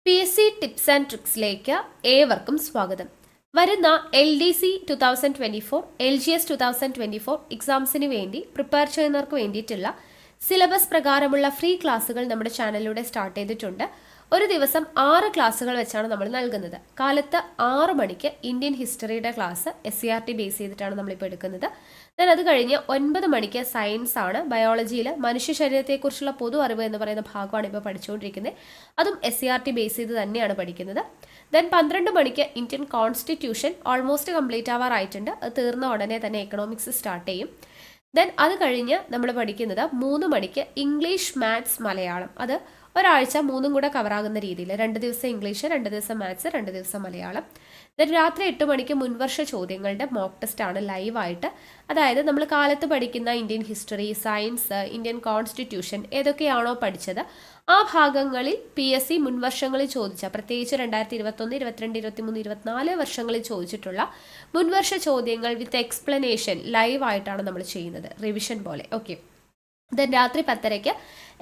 PSC tips and ട്രിക്സിലേക്ക് ഏവർക്കും സ്വാഗതം. വരുന്ന LDC 2024, LGS 2024 എക്സാംസിന് വേണ്ടി പ്രിപ്പയർ ചെയ്യുന്നവർക്ക് വേണ്ടിയിട്ടുള്ള സിലബസ് പ്രകാരമുള്ള ഫ്രീ ക്ലാസ്സുകൾ നമ്മുടെ ചാനലിലൂടെ സ്റ്റാർട്ട് ചെയ്തിട്ടുണ്ട്. ഒരു ദിവസം 6 ക്ലാസ്സുകൾ വെച്ചാണ് നമ്മൾ നൽകുന്നത്. കാലത്ത് 6 മണിക്ക് ഇന്ത്യൻ ഹിസ്റ്ററിയുടെ ക്ലാസ് SCRT ബേസ് ചെയ്തിട്ടാണ് നമ്മളിപ്പോൾ എടുക്കുന്നത്. ദെൻ അത് കഴിഞ്ഞ് 9 മണിക്ക് സയൻസ് ആണ്. ബയോളജിയിൽ മനുഷ്യ ശരീരത്തെക്കുറിച്ചുള്ള പൊതു അറിവ് എന്ന് പറയുന്ന ഭാഗമാണ് ഇപ്പോൾ പഠിച്ചുകൊണ്ടിരിക്കുന്നത്. അതും SCRT ബേസ് ചെയ്ത് തന്നെയാണ് പഠിക്കുന്നത്. ദെൻ 12 മണിക്ക് ഇന്ത്യൻ കോൺസ്റ്റിറ്റ്യൂഷൻ ഓൾമോസ്റ്റ് കംപ്ലീറ്റ് ആവാറായിട്ടുണ്ട്. അത് തീർന്ന ഉടനെ തന്നെ എക്കണോമിക്സ് സ്റ്റാർട്ട് ചെയ്യും. ദെൻ അത് കഴിഞ്ഞ് നമ്മൾ പഠിക്കുന്നത് 3 മണിക്ക് ഇംഗ്ലീഷ്, മാത്സ്, മലയാളം. അത് ഒരാഴ്ച 3ഉം കൂടെ കവറാകുന്ന രീതിയിൽ 2 ദിവസം ഇംഗ്ലീഷ്, 2 ദിവസം മാത്സ്, 2 ദിവസം മലയാളം. ദെൻ രാത്രി 8 മണിക്ക് മുൻവർഷ ചോദ്യങ്ങളുടെ മോക്ക് ടെസ്റ്റ് ആണ് ലൈവായിട്ട്. അതായത് നമ്മൾ കാലത്ത് പഠിക്കുന്ന Indian history, science, Indian constitution ഏതൊക്കെയാണോ പഠിച്ചത് ആ ഭാഗങ്ങളിൽ PSC മുൻവർഷങ്ങളിൽ ചോദിച്ച, പ്രത്യേകിച്ച് 2021, 22, 23, 24 വർഷങ്ങളിൽ ചോദിച്ചിട്ടുള്ള മുൻവർഷ ചോദ്യങ്ങൾ വിത്ത് എക്സ്പ്ലനേഷൻ ലൈവായിട്ടാണ് നമ്മൾ ചെയ്യുന്നത്, റിവിഷൻ പോലെ. ഓക്കെ. ദെൻ രാത്രി 10:30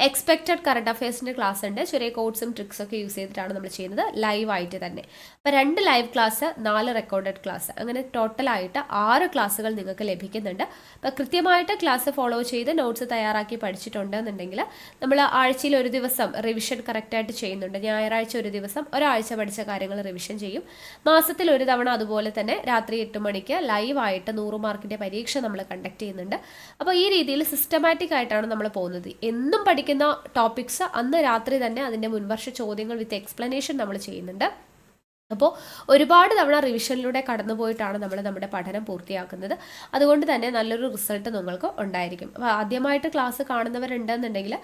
എക്സ്പെക്റ്റഡ് കറണ്ട് അഫയേഴ്സിൻ്റെ ക്ലാസ് ഉണ്ട്. ചെറിയ കോഡ്സും ട്രിക്സൊക്കെ യൂസ് ചെയ്തിട്ടാണ് നമ്മൾ ചെയ്യുന്നത്, ലൈവായിട്ട് തന്നെ. അപ്പോൾ 2 ലൈവ് ക്ലാസ്, 4 റെക്കോർഡഡ് ക്ലാസ്, അങ്ങനെ ടോട്ടലായിട്ട് 6 ക്ലാസ്സുകൾ നിങ്ങൾക്ക് ലഭിക്കുന്നുണ്ട്. അപ്പോൾ കൃത്യമായിട്ട് ക്ലാസ് ഫോളോ ചെയ്ത് നോട്ട്സ് തയ്യാറാക്കി പഠിച്ചിട്ടുണ്ടെന്നുണ്ടെങ്കിൽ നമ്മൾ ആഴ്ചയിൽ ഒരു ദിവസം റിവിഷൻ കറക്റ്റായിട്ട് ചെയ്യുന്നുണ്ട്. ഞായറാഴ്ച ഒരു ദിവസം ഒരാഴ്ച പഠിച്ച കാര്യങ്ങൾ റിവിഷൻ ചെയ്യും. മാസത്തിൽ ഒരു തവണ അതുപോലെ തന്നെ രാത്രി 8 മണിക്ക് ലൈവായിട്ട് 100 മാർക്കിൻ്റെ പരീക്ഷ നമ്മൾ കണ്ടക്ട് ചെയ്യുന്നുണ്ട്. അപ്പോൾ ഈ രീതിയിൽ സിസ്റ്റമാറ്റിക് ആയിട്ടാണ് നമ്മൾ പോകുന്നത്. എന്നും പഠിക്കുന്ന ടോപ്പിക്സ് അന്ന് രാത്രി തന്നെ അതിൻ്റെ മുൻവർഷ ചോദ്യങ്ങൾ വിത്ത് എക്സ്പ്ലനേഷൻ നമ്മൾ ചെയ്യുന്നുണ്ട്. അപ്പോൾ ഒരുപാട് തവണ റിവിഷനിലൂടെ കടന്നുപോയിട്ടാണ് നമ്മൾ നമ്മുടെ പഠനം പൂർത്തിയാക്കുന്നത്. അതുകൊണ്ട് തന്നെ നല്ലൊരു റിസൾട്ട് നിങ്ങൾക്ക് ഉണ്ടായിരിക്കും. അപ്പോൾ ആദ്യമായിട്ട് ക്ലാസ് കാണുന്നവരുണ്ടെന്നുണ്ടെങ്കിൽ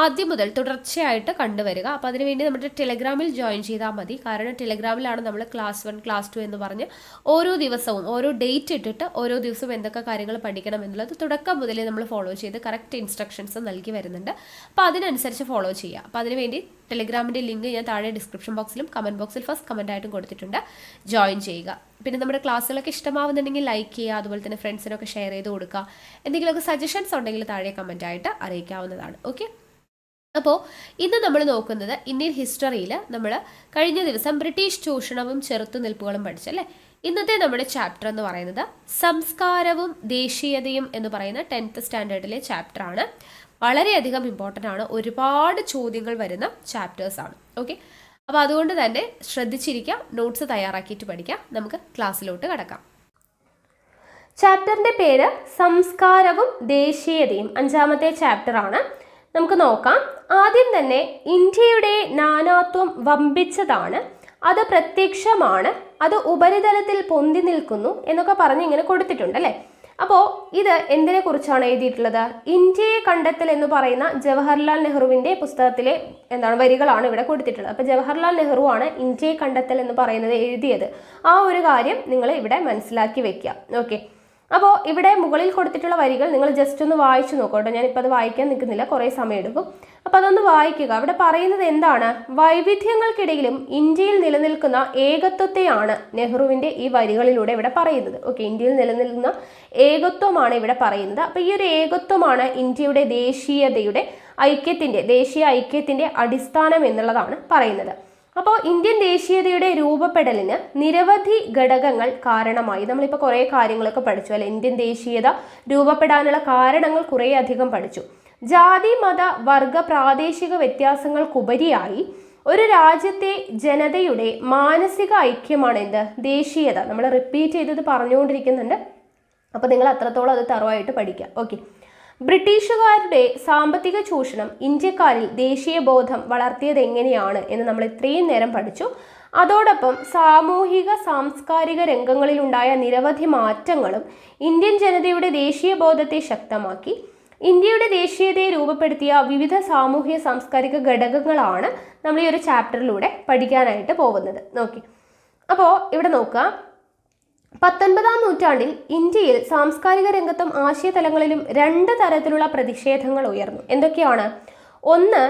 ആദ്യം മുതൽ തുടർച്ചയായിട്ട് കണ്ടുവരിക. അപ്പോൾ അതിനുവേണ്ടി നമ്മുടെ ടെലഗ്രാമിൽ ജോയിൻ ചെയ്താൽ മതി. കാരണം ടെലഗ്രാമിലാണ് നമ്മൾ ക്ലാസ് 1, ക്ലാസ് 2 എന്ന് പറഞ്ഞ് ഓരോ ദിവസവും ഓരോ ഡേറ്റ് ഇട്ടിട്ട് ഓരോ ദിവസവും എന്തൊക്കെ കാര്യങ്ങൾ പഠിക്കണം എന്നുള്ളത് തുടക്കം മുതലേ നമ്മൾ ഫോളോ ചെയ്ത് കറക്റ്റ് ഇൻസ്ട്രക്ഷൻസ് നൽകി വരുന്നുണ്ട്. അപ്പോൾ അതിനനുസരിച്ച് ഫോളോ ചെയ്യുക. അപ്പോൾ അതിനുവേണ്ടി ടെലഗ്രാമിൻ്റെ ലിങ്ക് ഞാൻ താഴെ ഡിസ്ക്രിപ്ഷൻ ബോക്സിലും കമൻറ്റ് ബോക്സിൽ ഫസ്റ്റ് കമൻറ്റായിട്ടും കൊടുത്തിട്ടുണ്ട്. ജോയിൻ ചെയ്യുക. പിന്നെ നമ്മുടെ ക്ലാസ്സുകളൊക്കെ ഇഷ്ടമാവുന്നുണ്ടെങ്കിൽ ലൈക്ക് ചെയ്യുക. അതുപോലെ തന്നെ ഫ്രണ്ട്സിനൊക്കെ ഷെയർ ചെയ്ത് കൊടുക്കുക. എന്തെങ്കിലുമൊക്കെ സജഷൻസ് ഉണ്ടെങ്കിൽ താഴെ കമൻറ്റായിട്ട് അറിയിക്കാവുന്നതാണ്. ഓക്കെ. അപ്പോൾ ഇന്ന് നമ്മൾ നോക്കുന്നത് ഇന്ത്യൻ ഹിസ്റ്ററിയിൽ നമ്മൾ കഴിഞ്ഞ ദിവസം ബ്രിട്ടീഷ് ചൂഷണവും ചെറുത്തുനിൽപ്പുകളും പഠിച്ചല്ലേ. ഇന്നത്തെ നമ്മുടെ ചാപ്റ്റർ എന്ന് പറയുന്നത് സംസ്കാരവും ദേശീയതയും എന്ന് പറയുന്ന 10th സ്റ്റാൻഡേർഡിലെ ചാപ്റ്ററാണ്. വളരെയധികം ഇമ്പോർട്ടൻ്റ് ആണ്. ഒരുപാട് ചോദ്യങ്ങൾ വരുന്ന ചാപ്റ്റേഴ്സാണ്. ഓക്കെ. അപ്പോൾ അതുകൊണ്ട് തന്നെ ശ്രദ്ധിച്ചിരിക്കുക, നോട്ട്സ് തയ്യാറാക്കിയിട്ട് പഠിക്കാം. നമുക്ക് ക്ലാസ്സിലോട്ട് കടക്കാം. ചാപ്റ്ററിൻ്റെ പേര് സംസ്കാരവും ദേശീയതയും, 5ാമത്തെ ചാപ്റ്ററാണ്. നമുക്ക് നോക്കാം. ആദ്യം തന്നെ ഇന്ത്യയുടെ നാനാത്വം വമ്പിച്ചതാണ്, അത് പ്രത്യക്ഷമാണ്, അത് ഉപരിതലത്തിൽ പൊന്തി നിൽക്കുന്നു എന്നൊക്കെ പറഞ്ഞ് ഇങ്ങനെ കൊടുത്തിട്ടുണ്ട് അല്ലേ. അപ്പോൾ ഇത് എന്തിനെ കുറിച്ചാണ് എഴുതിയിട്ടുള്ളത്? ഇന്ത്യയെ കണ്ടെത്തൽ എന്ന് പറയുന്ന ജവഹർലാൽ നെഹ്റുവിൻ്റെ പുസ്തകത്തിലെ വരികളാണ് ഇവിടെ കൊടുത്തിട്ടുള്ളത്. അപ്പോൾ ജവഹർലാൽ നെഹ്റു ആണ് ഇന്ത്യയെ കണ്ടെത്തൽ എന്ന് പറയുന്നത് എഴുതിയത്. ആ ഒരു കാര്യം നിങ്ങൾ ഇവിടെ മനസ്സിലാക്കി വെക്കുക. ഓക്കെ. അപ്പോൾ ഇവിടെ മുകളിൽ കൊടുത്തിട്ടുള്ള വരികൾ നിങ്ങൾ ജസ്റ്റ് ഒന്ന് വായിച്ചു നോക്കൂ. ഞാനിപ്പോൾ അത് വായിക്കാൻ നിൽക്കുന്നില്ല, കുറേ സമയം എടുക്കും. അപ്പോൾ അതൊന്ന് വായിക്കുക. അവിടെ പറയുന്നത് എന്താണ്? വൈവിധ്യങ്ങൾക്കിടയിലും ഇന്ത്യയിൽ നിലനിൽക്കുന്ന ഏകത്വത്തെയാണ് നെഹ്റുവിൻ്റെ ഈ വരികളിലൂടെ ഇവിടെ പറയുന്നത്. ഓക്കെ. ഇന്ത്യയിൽ നിലനിൽക്കുന്ന ഏകത്വമാണ് ഇവിടെ പറയുന്നത്. അപ്പോൾ ഈ ഒരു ഏകത്വമാണ് ഇന്ത്യയുടെ ദേശീയ ഐക്യത്തിൻ്റെ അടിസ്ഥാനം എന്നുള്ളതാണ് പറയുന്നത്. അപ്പോൾ ഇന്ത്യൻ ദേശീയതയുടെ രൂപപ്പെടലിന് നിരവധി ഘടകങ്ങൾ കാരണമായി. നമ്മളിപ്പോൾ കുറേ കാര്യങ്ങളൊക്കെ പഠിച്ചു അല്ലെ. ഇന്ത്യൻ ദേശീയത രൂപപ്പെടാനുള്ള കാരണങ്ങൾ കുറേ അധികം പഠിച്ചു. ജാതി, മത, വർഗ, പ്രാദേശിക വ്യത്യാസങ്ങൾക്കുപരിയായി ഒരു രാജ്യത്തെ ജനതയുടെ മാനസിക ഐക്യമാണ് എന്ത്? ദേശീയത. നമ്മൾ റിപ്പീറ്റ് ചെയ്തത് പറഞ്ഞുകൊണ്ടിരിക്കുന്നുണ്ട്. അപ്പോൾ നിങ്ങൾ അത്രത്തോളം അത് തറവായിട്ട് പഠിക്കുക. ഓക്കെ. ബ്രിട്ടീഷുകാരുടെ സാമ്പത്തിക ചൂഷണം ഇന്ത്യക്കാരിൽ ദേശീയ ബോധം വളർത്തിയത് എങ്ങനെയാണ് എന്ന് നമ്മൾ ഇത്രയും നേരം പഠിച്ചു. അതോടൊപ്പം സാമൂഹിക സാംസ്കാരിക രംഗങ്ങളിലുണ്ടായ നിരവധി മാറ്റങ്ങളും ഇന്ത്യൻ ജനതയുടെ ദേശീയ ബോധത്തെ ശക്തമാക്കി. ഇന്ത്യയുടെ ദേശീയതയെ രൂപപ്പെടുത്തിയ വിവിധ സാമൂഹിക സാംസ്കാരിക ഘടകങ്ങളാണ് നമ്മൾ ഈ ഒരു ചാപ്റ്ററിലൂടെ പഠിക്കാനായിട്ട് പോകുന്നത്. ഓക്കെ. അപ്പോൾ ഇവിടെ നോക്കുക. 19ാം നൂറ്റാണ്ടിൽ ഇന്ത്യയിൽ സാംസ്കാരിക രംഗത്തും ആശയതലങ്ങളിലും 2 തരത്തിലുള്ള പ്രതിഷേധങ്ങൾ ഉയർന്നു. എന്തൊക്കെയാണ്? ഒന്ന്,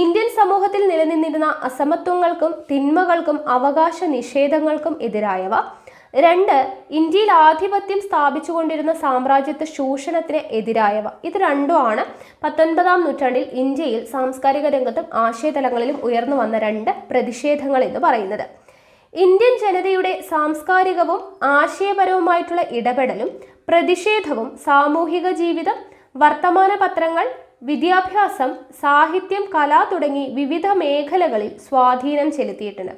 ഇന്ത്യൻ സമൂഹത്തിൽ നിലനിന്നിരുന്ന അസമത്വങ്ങൾക്കും തിന്മകൾക്കും അവകാശ നിഷേധങ്ങൾക്കും എതിരായവ. 2 ഇന്ത്യയിൽ ആധിപത്യം സ്ഥാപിച്ചുകൊണ്ടിരുന്ന സാമ്രാജ്യത്വ ചൂഷണത്തിന് എതിരായവ. ഇത് രണ്ടുമാണ് 19-ാം നൂറ്റാണ്ടിൽ ഇന്ത്യയിൽ സാംസ്കാരിക രംഗത്തും ആശയതലങ്ങളിലും ഉയർന്നു വന്ന 2 പ്രതിഷേധങ്ങൾ എന്ന് പറയുന്നത്. ഇന്ത്യൻ ജനതയുടെ സാംസ്കാരികവും ആശയപരവുമായിട്ടുള്ള ഇടപെടലും പ്രതിഷേധവും സാമൂഹിക ജീവിതം, വർത്തമാന പത്രങ്ങൾ, വിദ്യാഭ്യാസം, സാഹിത്യം, കല തുടങ്ങി വിവിധ മേഖലകളിൽ സ്വാധീനം ചെലുത്തിയിട്ടുണ്ട്.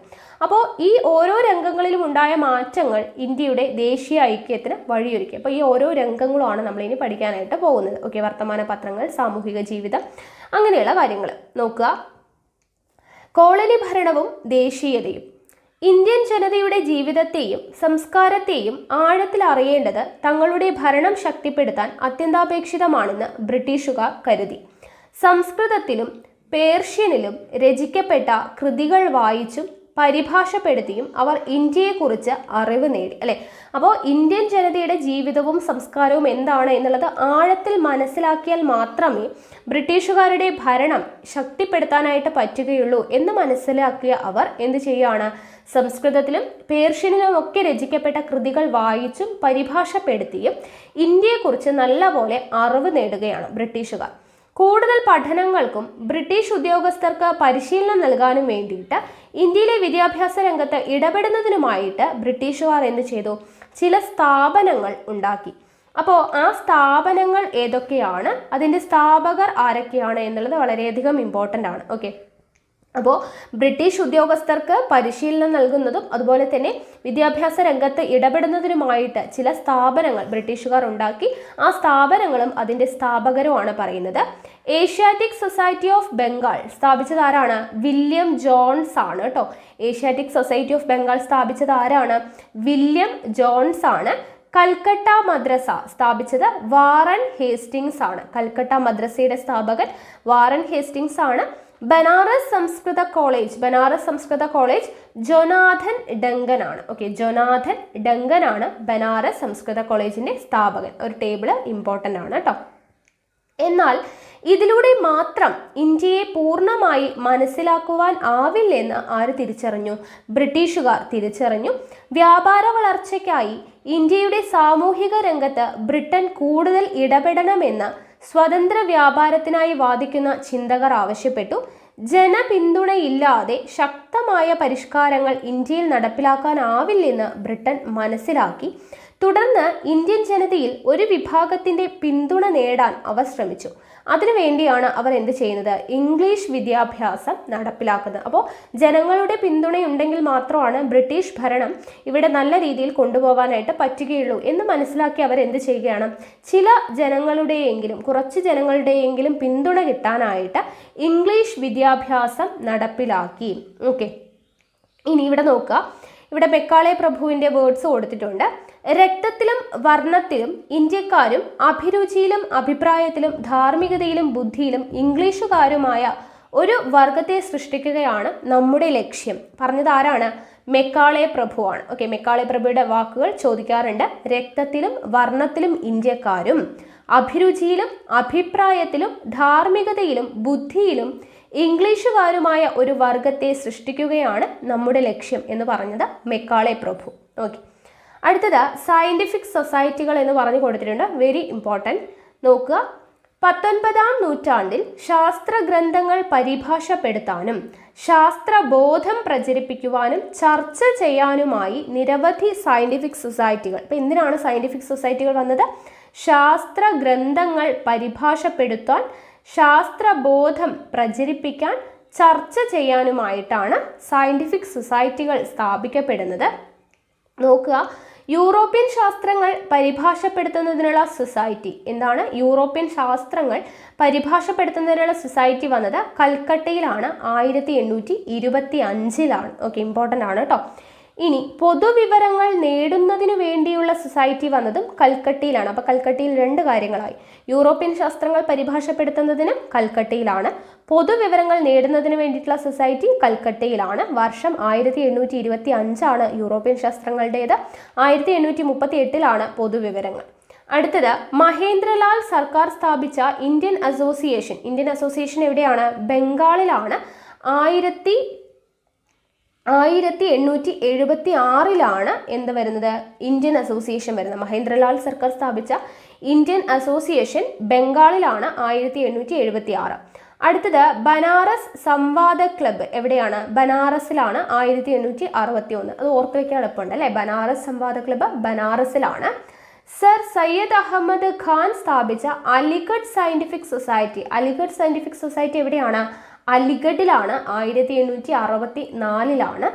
അപ്പോൾ ഈ ഓരോ രംഗങ്ങളിലും ഉണ്ടായ മാറ്റങ്ങൾ ഇന്ത്യയുടെ ദേശീയ ഐക്യത്തിന് വഴിയൊരുക്കി. അപ്പോൾ ഈ ഓരോ രംഗങ്ങളുമാണ് നമ്മളിനി പഠിക്കാനായിട്ട് പോകുന്നത്. ഓക്കെ, വർത്തമാന പത്രങ്ങൾ, സാമൂഹിക ജീവിതം, അങ്ങനെയുള്ള കാര്യങ്ങൾ നോക്കുക. കോളനി ഭരണവും ദേശീയതയും. ഇന്ത്യൻ ജനതയുടെ ജീവിതത്തെയും സംസ്കാരത്തെയും ആഴത്തിൽ അറിയേണ്ടത് തങ്ങളുടെ ഭരണം ശക്തിപ്പെടുത്താൻ അത്യന്താപേക്ഷിതമാണെന്ന് ബ്രിട്ടീഷുകാർ കരുതി. സംസ്കൃതത്തിലും പേർഷ്യനിലും രചിക്കപ്പെട്ട കൃതികൾ വായിച്ചും പരിഭാഷപ്പെടുത്തിയും അവർ ഇന്ത്യയെക്കുറിച്ച് അറിവ് നേടി, അല്ലെ? അപ്പോൾ ഇന്ത്യൻ ജനതയുടെ ജീവിതവും സംസ്കാരവും എന്താണ് എന്നുള്ളത് ആഴത്തിൽ മനസ്സിലാക്കിയാൽ മാത്രമേ ബ്രിട്ടീഷുകാരുടെ ഭരണം ശക്തിപ്പെടുത്താനായിട്ട് പറ്റുകയുള്ളൂ എന്ന് മനസ്സിലാക്കിയ അവർ എന്ത് ചെയ്യുകയാണ്? സംസ്കൃതത്തിലും പേർഷ്യനിലും ഒക്കെ രചിക്കപ്പെട്ട കൃതികൾ വായിച്ചും പരിഭാഷപ്പെടുത്തിയും ഇന്ത്യയെക്കുറിച്ച് നല്ലപോലെ അറിവ് നേടുകയാണ് ബ്രിട്ടീഷുകാർ. കൂടുതൽ പഠനങ്ങൾക്കും ബ്രിട്ടീഷ് ഉദ്യോഗസ്ഥർക്ക് പരിശീലനം നൽകാനും വേണ്ടിയിട്ട് ഇന്ത്യയിലെ വിദ്യാഭ്യാസ രംഗത്ത് ഇടപെടുന്നതിനുമായിട്ട് ബ്രിട്ടീഷുകാർ എന്ത് ചെയ്തു? ചില സ്ഥാപനങ്ങൾ ഉണ്ടാക്കി. അപ്പോൾ ആ സ്ഥാപനങ്ങൾ ഏതൊക്കെയാണ്, അതിൻ്റെ സ്ഥാപകർ ആരൊക്കെയാണ് എന്നുള്ളത് വളരെയധികം ഇമ്പോർട്ടൻ്റ് ആണ്. ഓക്കെ, അപ്പോൾ ബ്രിട്ടീഷ് ഉദ്യോഗസ്ഥർക്ക് പരിശീലനം നൽകുന്നതും അതുപോലെ തന്നെ വിദ്യാഭ്യാസ രംഗത്ത് ഇടപെടുന്നതിനുമായിട്ട് ചില സ്ഥാപനങ്ങൾ ബ്രിട്ടീഷുകാർ ഉണ്ടാക്കി. ആ സ്ഥാപനങ്ങളും അതിൻ്റെ സ്ഥാപകരുമാണ് പറയുന്നത്. ഏഷ്യാറ്റിക് സൊസൈറ്റി ഓഫ് ബംഗാൾ സ്ഥാപിച്ചത് ആരാണ്? വില്യം ജോൺസ് ആണ് കേട്ടോ. ഏഷ്യാറ്റിക് സൊസൈറ്റി ഓഫ് ബംഗാൾ സ്ഥാപിച്ചത് ആരാണ്? വില്യം ജോൺസ് ആണ്. കൽക്കട്ട മദ്രസ സ്ഥാപിച്ചത് വാറൻ ഹേസ്റ്റിങ്സ് ആണ്. കൽക്കട്ട മദ്രസയുടെ സ്ഥാപകൻ വാറൻ ഹേസ്റ്റിങ്സ് ആണ്. ബനാറസ് സംസ്കൃത കോളേജ് ജൊനാഥൻ ഡങ്കൻ ആണ്. ഓക്കെ, ജൊനാഥൻ ഡങ്കൻ ആണ് ബനാറസ് സംസ്കൃത കോളേജിന്റെ സ്ഥാപകൻ. ഒരു ടേബിള് ഇമ്പോർട്ടൻ്റ് ആണ് കേട്ടോ. എന്നാൽ ഇതിലൂടെ മാത്രം ഇന്ത്യയെ പൂർണ്ണമായി മനസ്സിലാക്കുവാൻ ആവില്ലെന്ന് ആര് തിരിച്ചറിഞ്ഞു? ബ്രിട്ടീഷുകാർ തിരിച്ചറിഞ്ഞു. വ്യാപാര വളർച്ചയ്ക്കായി ഇന്ത്യയുടെ സാമൂഹിക രംഗത്ത് ബ്രിട്ടൻ കൂടുതൽ ഇടപെടണമെന്ന് സ്വതന്ത്ര വ്യാപാരത്തിനായി വാദിക്കുന്ന ചിന്തകർ ആവശ്യപ്പെട്ടു. ജനപിന്തുണയില്ലാതെ ശക്തമായ പരിഷ്കാരങ്ങൾ ഇന്ത്യയിൽ നടപ്പിലാക്കാനാവില്ലെന്ന് ബ്രിട്ടൻ മനസ്സിലാക്കി. തുടർന്ന് ഇന്ത്യൻ ജനതയിൽ ഒരു വിഭാഗത്തിന്റെ പിന്തുണ നേടാൻ അവർ ശ്രമിച്ചു. അതിനുവേണ്ടിയാണ് അവർ എന്ത് ചെയ്യുന്നത്? ഇംഗ്ലീഷ് വിദ്യാഭ്യാസം നടപ്പിലാക്കുന്നത്. അപ്പോൾ ജനങ്ങളുടെ പിന്തുണയുണ്ടെങ്കിൽ മാത്രമാണ് ബ്രിട്ടീഷ് ഭരണം ഇവിടെ നല്ല രീതിയിൽ കൊണ്ടുപോകാനായിട്ട് പറ്റുകയുള്ളൂ എന്ന് മനസ്സിലാക്കി അവർ എന്ത് ചെയ്യുകയാണ്? ചില ജനങ്ങളുടെയെങ്കിലും കുറച്ച് ജനങ്ങളുടെയെങ്കിലും പിന്തുണ കിട്ടാനായിട്ട് ഇംഗ്ലീഷ് വിദ്യാഭ്യാസം നടപ്പിലാക്കി. ഓക്കെ, ഇനി ഇവിടെ നോക്കുക. ഇവിടെ മെക്കാളെ പ്രഭുവിൻ്റെ വേർഡ്സ് കൊടുത്തിട്ടുണ്ട്. രക്തത്തിലും വർണ്ണത്തിലും ഇന്ത്യക്കാരും അഭിരുചിയിലും അഭിപ്രായത്തിലും ധാർമ്മികതയിലും ബുദ്ധിയിലും ഇംഗ്ലീഷുകാരുമായ ഒരു വർഗത്തെ സൃഷ്ടിക്കുകയാണ് നമ്മുടെ ലക്ഷ്യം. പറഞ്ഞത് ആരാണ്? മെക്കാളെ പ്രഭുവാണ്. ഓക്കെ, മെക്കാളെ പ്രഭുയുടെ വാക്കുകൾ ചോദിക്കാറുണ്ട്. രക്തത്തിലും വർണ്ണത്തിലും ഇന്ത്യക്കാരും അഭിരുചിയിലും അഭിപ്രായത്തിലും ധാർമ്മികതയിലും ബുദ്ധിയിലും ഇംഗ്ലീഷുകാരുമായ ഒരു വർഗത്തെ സൃഷ്ടിക്കുകയാണ് നമ്മുടെ ലക്ഷ്യം എന്ന് പറഞ്ഞത് മെക്കാളെ പ്രഭു. ഓക്കെ, അടുത്തത് സയൻറ്റിഫിക് സൊസൈറ്റികൾ എന്ന് പറഞ്ഞു കൊടുത്തിട്ടുണ്ട്. Very important. നോക്കുക. 19-ാം നൂറ്റാണ്ടിൽ ശാസ്ത്രഗ്രന്ഥങ്ങൾ പരിഭാഷപ്പെടുത്താനും ശാസ്ത്രബോധം പ്രചരിപ്പിക്കുവാനും ചർച്ച ചെയ്യാനുമായി നിരവധി സയൻറ്റിഫിക് സൊസൈറ്റികൾ. ഇപ്പം എന്തിനാണ് സയൻറ്റിഫിക് സൊസൈറ്റികൾ വന്നത്? ശാസ്ത്രഗ്രന്ഥങ്ങൾ പരിഭാഷപ്പെടുത്താൻ, ശാസ്ത്രബോധം പ്രചരിപ്പിക്കാൻ, ചർച്ച ചെയ്യാനുമായിട്ടാണ് സയൻറ്റിഫിക് സൊസൈറ്റികൾ സ്ഥാപിക്കപ്പെടുന്നത്. നോക്കുക. യൂറോപ്യൻ ശാസ്ത്രങ്ങൾ പരിഭാഷപ്പെടുത്തുന്നതിനുള്ള സൊസൈറ്റി എന്താണ്? യൂറോപ്യൻ ശാസ്ത്രങ്ങൾ പരിഭാഷപ്പെടുത്തുന്നതിനുള്ള സൊസൈറ്റി വന്നത് കൽക്കട്ടയിലാണ്. 1825. ഓക്കെ, ഇമ്പോർട്ടൻ്റ് ആണ് കേട്ടോ. ഇനി പൊതുവിവരങ്ങൾ നേടുന്നതിന് വേണ്ടിയുള്ള സൊസൈറ്റി വന്നതും കൽക്കട്ടയിലാണ്. അപ്പോൾ കൽക്കട്ടയിൽ 2 കാര്യങ്ങളായി. യൂറോപ്യൻ ശാസ്ത്രങ്ങൾ പരിഭാഷപ്പെടുത്തുന്നതിന് കൽക്കട്ടയിലാണ്, പൊതുവിവരങ്ങൾ നേടുന്നതിന് വേണ്ടിയിട്ടുള്ള സൊസൈറ്റി കൽക്കട്ടയിലാണ്. വർഷം 1825 യൂറോപ്യൻ ശാസ്ത്രങ്ങളുടേത്. 1838 പൊതുവിവരങ്ങൾ. അടുത്തത് മഹേന്ദ്രലാൽ സർക്കാർ സ്ഥാപിച്ച ഇന്ത്യൻ അസോസിയേഷൻ. ഇന്ത്യൻ അസോസിയേഷൻ എവിടെയാണ്? ബംഗാളിലാണ്. 1876 എന്ത് വരുന്നത്, ഇന്ത്യൻ അസോസിയേഷൻ വരുന്നത്. മഹേന്ദ്രലാൽ സർക്കാർ സ്ഥാപിച്ച ഇന്ത്യൻ അസോസിയേഷൻ ബംഗാളിലാണ് 1876. അടുത്തത് ബനാറസ് സംവാദ ക്ലബ്ബ് എവിടെയാണ്, ബനാറസിലാണ് 1861. അത് ഓർത്ത് വെക്കാൻ എളുപ്പമുണ്ട് അല്ലെ. ബനാറസ് സംവാദ ക്ലബ്ബ് ബനാറസിലാണ്. സർ സയ്യദ് അഹമ്മദ് ഖാൻ സ്ഥാപിച്ച Aligarh scientific society, Aligarh scientific society എവിടെയാണ്, അലിഗഡിലാണ്, 1864.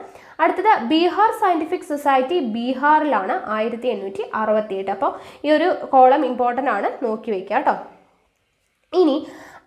അടുത്തത് ബീഹാർ സയന്റിഫിക് സൊസൈറ്റി ബീഹാറിലാണ്, 1868. അപ്പോൾ ഈ ഒരു കോളം ഇമ്പോർട്ടൻ്റ് ആണ്, നോക്കി വയ്ക്കുക കേട്ടോ. ഇനി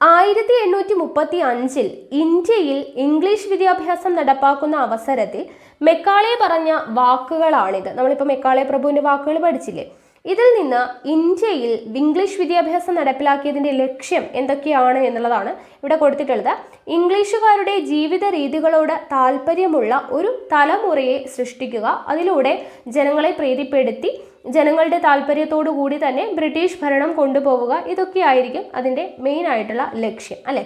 1835 ഇന്ത്യയിൽ ഇംഗ്ലീഷ് വിദ്യാഭ്യാസം നടപ്പാക്കുന്ന അവസരത്തിൽ മെക്കാളെ പറഞ്ഞ വാക്കുകളാണിത്. നമ്മളിപ്പോൾ മെക്കാളെ പ്രഭുവിൻ്റെ വാക്കുകൾ പഠിച്ചില്ലേ. ഇതിൽ നിന്ന് ഇന്ത്യയിൽ ഇംഗ്ലീഷ് വിദ്യാഭ്യാസം നടപ്പിലാക്കിയതിൻ്റെ ലക്ഷ്യം എന്തൊക്കെയാണ് എന്നുള്ളതാണ് ഇവിടെ കൊടുത്തിട്ടുള്ളത്. ഇംഗ്ലീഷുകാരുടെ ജീവിത രീതികളോട് താല്പര്യമുള്ള ഒരു തലമുറയെ സൃഷ്ടിക്കുക, അതിലൂടെ ജനങ്ങളെ പ്രീതിപ്പെടുത്തി ജനങ്ങളുടെ താല്പര്യത്തോടു കൂടി തന്നെ ബ്രിട്ടീഷ് ഭരണം കൊണ്ടുപോവുക, ഇതൊക്കെയായിരിക്കും അതിൻ്റെ മെയിൻ ആയിട്ടുള്ള ലക്ഷ്യം അല്ലേ.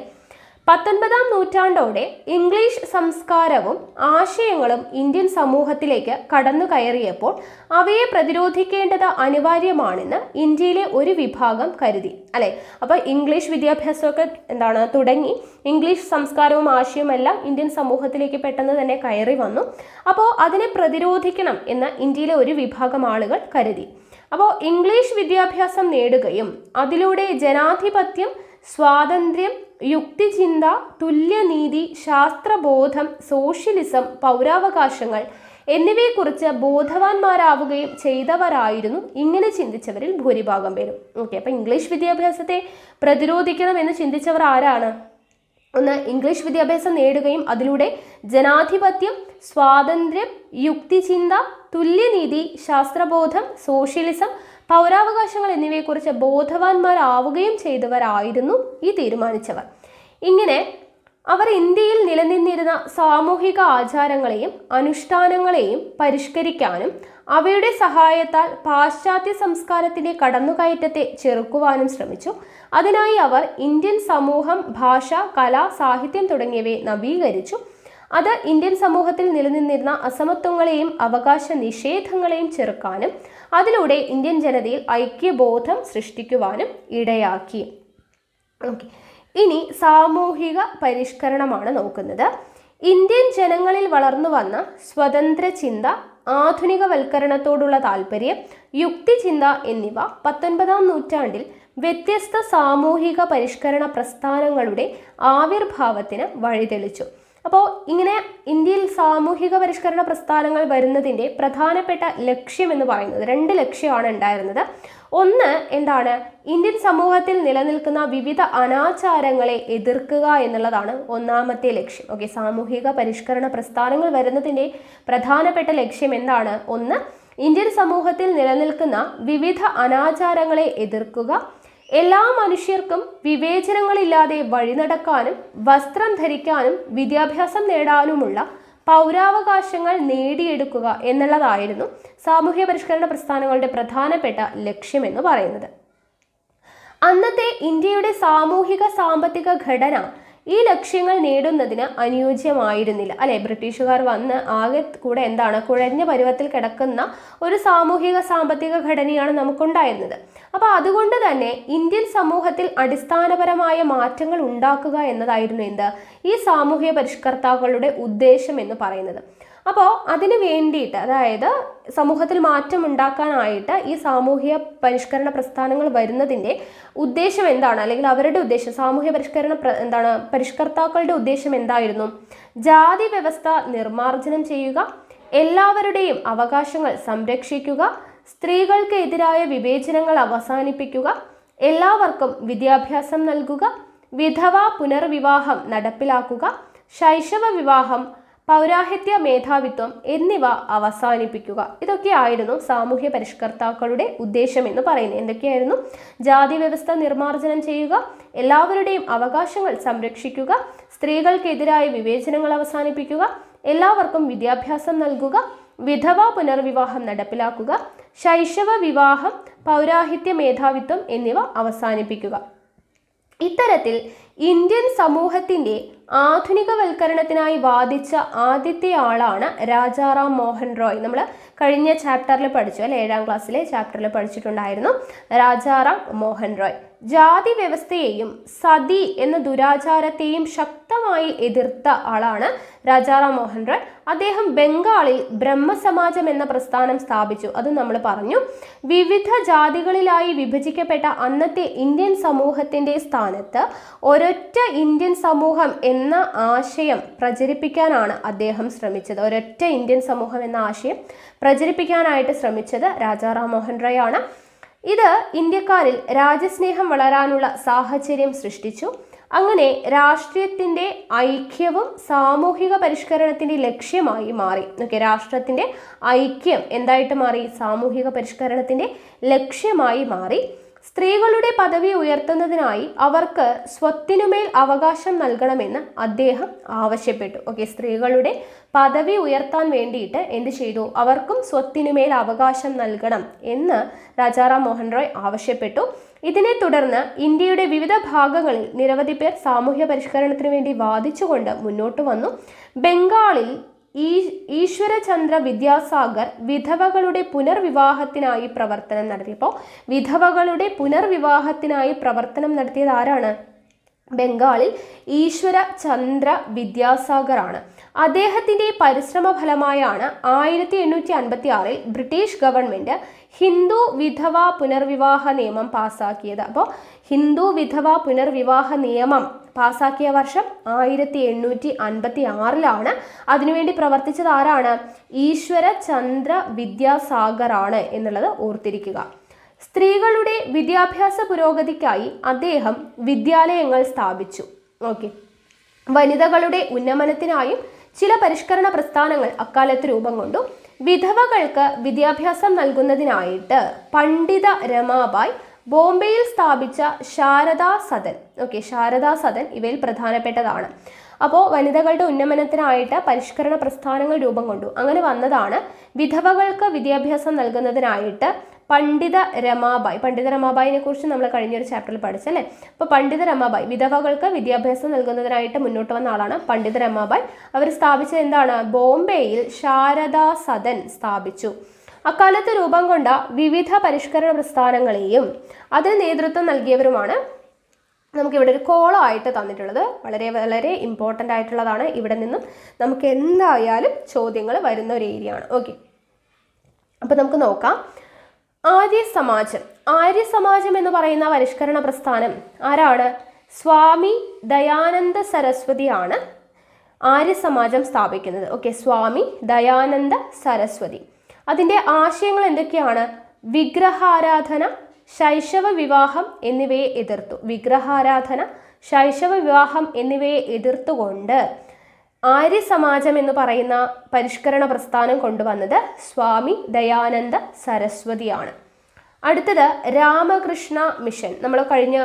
19-ാം നൂറ്റാണ്ടോടെ ഇംഗ്ലീഷ് സംസ്കാരവും ആശയങ്ങളും ഇന്ത്യൻ സമൂഹത്തിലേക്ക് കടന്നു കയറിയപ്പോൾ അവയെ പ്രതിരോധിക്കേണ്ടത് അനിവാര്യമാണെന്ന് ഇന്ത്യയിലെ ഒരു വിഭാഗം കരുതി അല്ലെ. അപ്പോൾ ഇംഗ്ലീഷ് വിദ്യാഭ്യാസമൊക്കെ തുടങ്ങി, ഇംഗ്ലീഷ് സംസ്കാരവും ആശയവും എല്ലാം ഇന്ത്യൻ സമൂഹത്തിലേക്ക് പെട്ടെന്ന് തന്നെ കയറി വന്നു. അപ്പോൾ അതിനെ പ്രതിരോധിക്കണം എന്ന് ഇന്ത്യയിലെ ഒരു വിഭാഗം ആളുകൾ കരുതി. അപ്പോൾ ഇംഗ്ലീഷ് വിദ്യാഭ്യാസം നേടുകയും അതിലൂടെ ജനാധിപത്യം, സ്വാതന്ത്ര്യം, യുക്തിചിന്ത, തുല്യനീതി, ശാസ്ത്രബോധം, സോഷ്യലിസം, പൗരാവകാശങ്ങൾ എന്നിവയെക്കുറിച്ച് ബോധവാന്മാരാവുകയും ചെയ്തവരായിരുന്നു ഇങ്ങനെ ചിന്തിച്ചവരിൽ ഭൂരിഭാഗം പേരും. ഓക്കെ, അപ്പം ഇംഗ്ലീഷ് വിദ്യാഭ്യാസത്തെ പ്രതിരോധിക്കണം എന്ന് ചിന്തിച്ചവർ ആരാണ്? ഒന്ന്, ഇംഗ്ലീഷ് വിദ്യാഭ്യാസം നേടുകയും അതിലൂടെ ജനാധിപത്യം, സ്വാതന്ത്ര്യം, യുക്തിചിന്ത, തുല്യനീതി, ശാസ്ത്രബോധം, സോഷ്യലിസം, പൗരാവകാശങ്ങൾ എന്നിവയെക്കുറിച്ച് ബോധവാന്മാരാവുകയും ചെയ്തവരായിരുന്നു ഈ തീരുമാനിച്ചവർ. ഇങ്ങനെ അവർ ഇന്ത്യയിൽ നിലനിന്നിരുന്ന സാമൂഹിക ആചാരങ്ങളെയും അനുഷ്ഠാനങ്ങളെയും പരിഷ്കരിക്കാനും അവയുടെ സഹായത്താൽ പാശ്ചാത്യ സംസ്കാരത്തിന്റെ കടന്നുകയറ്റത്തെ ചെറുക്കുവാനും ശ്രമിച്ചു. അതിനായി അവർ ഇന്ത്യൻ സമൂഹം, ഭാഷ, കല, സാഹിത്യം തുടങ്ങിയവയെ നവീകരിച്ചു. അത് ഇന്ത്യൻ സമൂഹത്തിൽ നിലനിന്നിരുന്ന അസമത്വങ്ങളെയും അവകാശ നിഷേധങ്ങളെയും ചെറുക്കാനും അതിലൂടെ ഇന്ത്യൻ ജനതയിൽ ഐക്യബോധം സൃഷ്ടിക്കുവാനും ഇടയാക്കി. ഓക്കെ, ഇനി സാമൂഹിക പരിഷ്കരണമാണ് നോക്കുന്നത്. ഇന്ത്യൻ ജനങ്ങളിൽ വളർന്നു വന്ന സ്വതന്ത്ര ചിന്ത, ആധുനികവൽക്കരണത്തോടുള്ള താല്പര്യം, യുക്തിചിന്ത എന്നിവ 19-ാം നൂറ്റാണ്ടിൽ വ്യത്യസ്ത സാമൂഹിക പരിഷ്കരണ പ്രസ്ഥാനങ്ങളുടെ ആവിർഭാവത്തിന് വഴിതെളിച്ചു. അപ്പോൾ ഇങ്ങനെ ഇന്ത്യയിൽ സാമൂഹിക പരിഷ്കരണ പ്രസ്ഥാനങ്ങൾ വരുന്നതിൻ്റെ പ്രധാനപ്പെട്ട ലക്ഷ്യം എന്ന് പറയുന്നത് 2 ലക്ഷ്യമാണ് ഉണ്ടായിരുന്നത്. ഒന്ന് എന്താണ്? ഇന്ത്യൻ സമൂഹത്തിൽ നിലനിൽക്കുന്ന വിവിധ അനാചാരങ്ങളെ എതിർക്കുക എന്നുള്ളതാണ് ഒന്നാമത്തെ ലക്ഷ്യം. ഓക്കെ, സാമൂഹിക പരിഷ്കരണ പ്രസ്ഥാനങ്ങൾ വരുന്നതിൻ്റെ പ്രധാനപ്പെട്ട ലക്ഷ്യം എന്താണ്? ഒന്ന്, ഇന്ത്യൻ സമൂഹത്തിൽ നിലനിൽക്കുന്ന വിവിധ അനാചാരങ്ങളെ എതിർക്കുക, എല്ലാ മനുഷ്യർക്കും വിവേചനങ്ങളില്ലാതെ വഴിനടക്കാനും വസ്ത്രം ധരിക്കാനും വിദ്യാഭ്യാസം നേടാനുമുള്ള പൗരാവകാശങ്ങൾ നേടിയെടുക്കുക എന്നുള്ളതായിരുന്നു സാമൂഹ്യ പരിഷ്കരണ പ്രസ്ഥാനങ്ങളുടെ പ്രധാനപ്പെട്ട ലക്ഷ്യമെന്ന് പറയുന്നത്. അന്നത്തെ ഇന്ത്യയുടെ സാമൂഹിക സാമ്പത്തിക ഘടന ഈ ലക്ഷ്യങ്ങൾ നേടുന്നതിന് അനുയോജ്യമായിരുന്നില്ല അല്ലെ. ബ്രിട്ടീഷുകാർ വന്ന് ആകെ കൂടെ കുഴഞ്ഞ പരുവത്തിൽ കിടക്കുന്ന ഒരു സാമൂഹിക സാമ്പത്തിക ഘടനയാണ് നമുക്കുണ്ടായിരുന്നത്. അപ്പോൾ അതുകൊണ്ട് തന്നെ ഇന്ത്യൻ സമൂഹത്തിൽ അടിസ്ഥാനപരമായ മാറ്റങ്ങൾ ഉണ്ടാക്കുക എന്നതായിരുന്നു ഈ സാമൂഹിക പരിഷ്കർത്താക്കളുടെ ഉദ്ദേശം എന്ന് പറയുന്നത്. അപ്പോൾ അതിന് വേണ്ടിയിട്ട്, അതായത് സമൂഹത്തിൽ മാറ്റം ഉണ്ടാക്കാനായിട്ട് ഈ സാമൂഹിക പരിഷ്കരണ പ്രസ്ഥാനങ്ങൾ വരുന്നതിൻ്റെ ഉദ്ദേശം എന്താണ്, അല്ലെങ്കിൽ അവരുടെ ഉദ്ദേശം, സാമൂഹ്യ പരിഷ്കർത്താക്കളുടെ ഉദ്ദേശം എന്തായിരുന്നു? ജാതി വ്യവസ്ഥ നിർമ്മാർജ്ജനം ചെയ്യുക, എല്ലാവരുടെയും അവകാശങ്ങൾ സംരക്ഷിക്കുക, സ്ത്രീകൾക്ക് എതിരായ വിവേചനങ്ങൾ അവസാനിപ്പിക്കുക, എല്ലാവർക്കും വിദ്യാഭ്യാസം നൽകുക, വിധവ പുനർവിവാഹം നടപ്പിലാക്കുക, ശൈശവ വിവാഹം, പൗരാഹിത്യ മേധാവിത്വം എന്നിവ അവസാനിപ്പിക്കുക. ഇതൊക്കെയായിരുന്നു സാമൂഹ്യ പരിഷ്കർത്താക്കളുടെ ഉദ്ദേശം എന്ന് പറയുന്നത്. എന്തൊക്കെയായിരുന്നു? ജാതി വ്യവസ്ഥ നിർമ്മാർജ്ജനം ചെയ്യുക, എല്ലാവരുടെയും അവകാശങ്ങൾ സംരക്ഷിക്കുക, സ്ത്രീകൾക്കെതിരായ വിവേചനങ്ങൾ അവസാനിപ്പിക്കുക, എല്ലാവർക്കും വിദ്യാഭ്യാസം നൽകുക, വിധവ പുനർവിവാഹം നടപ്പിലാക്കുക, ശൈശവ വിവാഹം, പൗരാഹിത്യ മേധാവിത്വം എന്നിവ അവസാനിപ്പിക്കുക. ഇത്തരത്തിൽ ഇന്ത്യൻ സമൂഹത്തിന്റെ ആധുനികവൽക്കരണത്തിനായി വാദിച്ച ആദ്യത്തെ ആളാണ് രാജാറാം മോഹൻ റോയ്. നമ്മൾ കഴിഞ്ഞ ചാപ്റ്ററിൽ പഠിച്ചു അല്ലെ, 7ാം ക്ലാസ്സിലെ ചാപ്റ്ററിൽ പഠിച്ചിട്ടുണ്ടായിരുന്നു രാജാറാം മോഹൻ റോയ്. ജാതി വ്യവസ്ഥയെയും സതി എന്ന ദുരാചാരത്തെയും ശക്തമായി എതിർത്ത ആളാണ് രാജാറാം മോഹൻ റോയ്. അദ്ദേഹം ബംഗാളിൽ ബ്രഹ്മസമാജം എന്ന പ്രസ്ഥാനം സ്ഥാപിച്ചു. അത് നമ്മൾ പറഞ്ഞു. വിവിധ ജാതികളിലായി വിഭജിക്കപ്പെട്ട അന്നത്തെ ഇന്ത്യൻ സമൂഹത്തിന്റെ സ്ഥാനത്ത് ഒരൊറ്റ ഇന്ത്യൻ സമൂഹം എന്ന ആശയം പ്രചരിപ്പിക്കാനാണ് അദ്ദേഹം ശ്രമിച്ചത്. ഒരൊറ്റ ഇന്ത്യൻ സമൂഹം എന്ന ആശയം പ്രചരിപ്പിക്കാനായിട്ട് ശ്രമിച്ചത് രാജാറാം മോഹൻ റോയ് ആണ്. ഇത് ഇന്ത്യക്കാരിൽ രാജ്യസ്നേഹം വളരാനുള്ള സാഹചര്യം സൃഷ്ടിച്ചു. അങ്ങനെ രാഷ്ട്രീയത്തിന്റെ ഐക്യവും സാമൂഹിക പരിഷ്കരണത്തിന്റെ ലക്ഷ്യമായി മാറി. രാഷ്ട്രത്തിന്റെ ഐക്യം എന്തായിട്ട് മാറി? സാമൂഹിക പരിഷ്കരണത്തിന്റെ ലക്ഷ്യമായി മാറി. സ്ത്രീകളുടെ പദവി ഉയർത്തുന്നതിനായി അവർക്ക് സ്വത്തിനുമേൽ അവകാശം നൽകണമെന്ന് അദ്ദേഹം ആവശ്യപ്പെട്ടു. സ്ത്രീകളുടെ പദവി ഉയർത്താൻ വേണ്ടിയിട്ട് എന്ത് ചെയ്തു? അവർക്കും സ്വത്തിനുമേൽ അവകാശം നൽകണം എന്ന് രാജാറാം മോഹൻ റോയ് ആവശ്യപ്പെട്ടു. ഇതിനെ തുടർന്ന് ഇന്ത്യയുടെ വിവിധ ഭാഗങ്ങളിൽ നിരവധി പേർ സാമൂഹ്യ പരിഷ്കരണത്തിന് വേണ്ടി വാദിച്ചുകൊണ്ട് മുന്നോട്ട് വന്നു. ബംഗാളിൽ ഈശ്വരചന്ദ്ര വിദ്യാസാഗർ വിധവകളുടെ പുനർവിവാഹത്തിനായി പ്രവർത്തനം നടത്തിയപ്പോൾ വിധവകളുടെ പുനർവിവാഹത്തിനായി പ്രവർത്തനം നടത്തിയത് ആരാണ്? ബംഗാളിൽ ഈശ്വരചന്ദ്ര വിദ്യാസാഗർ ആണ്. അദ്ദേഹത്തിന്റെ പരിശ്രമ ഫലമായാണ് 1856 ബ്രിട്ടീഷ് ഗവൺമെന്റ് ഹിന്ദു വിധവ പുനർവിവാഹ നിയമം പാസാക്കിയത്. അപ്പോൾ ഹിന്ദു വിധവ പുനർവിവാഹ നിയമം പാസാക്കിയ വർഷം 1856 അതിനുവേണ്ടി പ്രവർത്തിച്ചത് ആരാണ്? ഈശ്വരചന്ദ്ര വിദ്യാസാഗർ ആണ് എന്നുള്ളത് ഓർത്തിരിക്കുക. സ്ത്രീകളുടെ വിദ്യാഭ്യാസ പുരോഗതിക്കായി അദ്ദേഹം വിദ്യാലയങ്ങൾ സ്ഥാപിച്ചു. വനിതകളുടെ ഉന്നമനത്തിനായും ചില പരിഷ്കരണ പ്രസ്ഥാനങ്ങൾ അക്കാലത്ത് രൂപം കൊണ്ടു. വിധവകൾക്ക് വിദ്യാഭ്യാസം നൽകുന്നതിനായിട്ട് പണ്ഡിത രമാബായ് ബോംബെയിൽ സ്ഥാപിച്ച ശാരദാ സദൻ. ശാരദാ സദൻ ഇവയിൽ പ്രധാനപ്പെട്ടതാണ്. അപ്പോൾ വനിതകളുടെ ഉന്നമനത്തിനായിട്ട് പരിഷ്കരണ പ്രസ്ഥാനങ്ങൾ രൂപം കൊണ്ടു. അങ്ങനെ വന്നതാണ് വിധവകൾക്ക് വിദ്യാഭ്യാസം നൽകുന്നതിനായിട്ട് പണ്ഡിത രമാബായ്. പണ്ഡിത രമാബായിനെ കുറിച്ച് നമ്മൾ കഴിഞ്ഞൊരു ചാപ്റ്ററിൽ പഠിച്ചല്ലേ. അപ്പോൾ പണ്ഡിത രമാബായ് വിധവകൾക്ക് വിദ്യാഭ്യാസം നൽകുന്നതിനായിട്ട് മുന്നോട്ട് വന്ന ആളാണ് പണ്ഡിത രമാബായ്. അവർ സ്ഥാപിച്ചത് എന്താണ്? ബോംബെയിൽ ശാരദാ സദൻ സ്ഥാപിച്ചു. അക്കാലത്ത് രൂപം കൊണ്ട വിവിധ പരിഷ്കരണ പ്രസ്ഥാനങ്ങളെയും അതിന് നേതൃത്വം നൽകിയവരുമാണ് നമുക്കിവിടെ ഒരു കോളമായിട്ട് തന്നിട്ടുള്ളത്. വളരെ വളരെ ഇമ്പോർട്ടൻ്റ് ആയിട്ടുള്ളതാണ്. ഇവിടെ നിന്നും നമുക്ക് എന്തായാലും ചോദ്യങ്ങൾ വരുന്ന ഒരു ഏരിയ ആണ്. അപ്പോൾ നമുക്ക് നോക്കാം. ആര്യസമാജം എന്ന് പറയുന്ന പരിഷ്കരണ പ്രസ്ഥാനം ആരാണ്? സ്വാമി ദയാനന്ദ സരസ്വതിയാണ് ആര്യസമാജം സ്ഥാപിക്കുന്നത്. സ്വാമി ദയാനന്ദ സരസ്വതി. അതിൻ്റെ ആശയങ്ങൾ എന്തൊക്കെയാണ്? വിഗ്രഹാരാധന, ശൈശവ വിവാഹം എന്നിവയെ എതിർത്തു. വിഗ്രഹാരാധന, ശൈശവ വിവാഹം എന്നിവയെ എതിർത്തുകൊണ്ട് ആര്യസമാജം എന്ന് പറയുന്ന പരിഷ്കരണ പ്രസ്ഥാനം കൊണ്ടുവന്നത് സ്വാമി ദയാനന്ദ സരസ്വതിയാണ്. അടുത്തത് രാമകൃഷ്ണ മിഷൻ. നമ്മൾ കഴിഞ്ഞ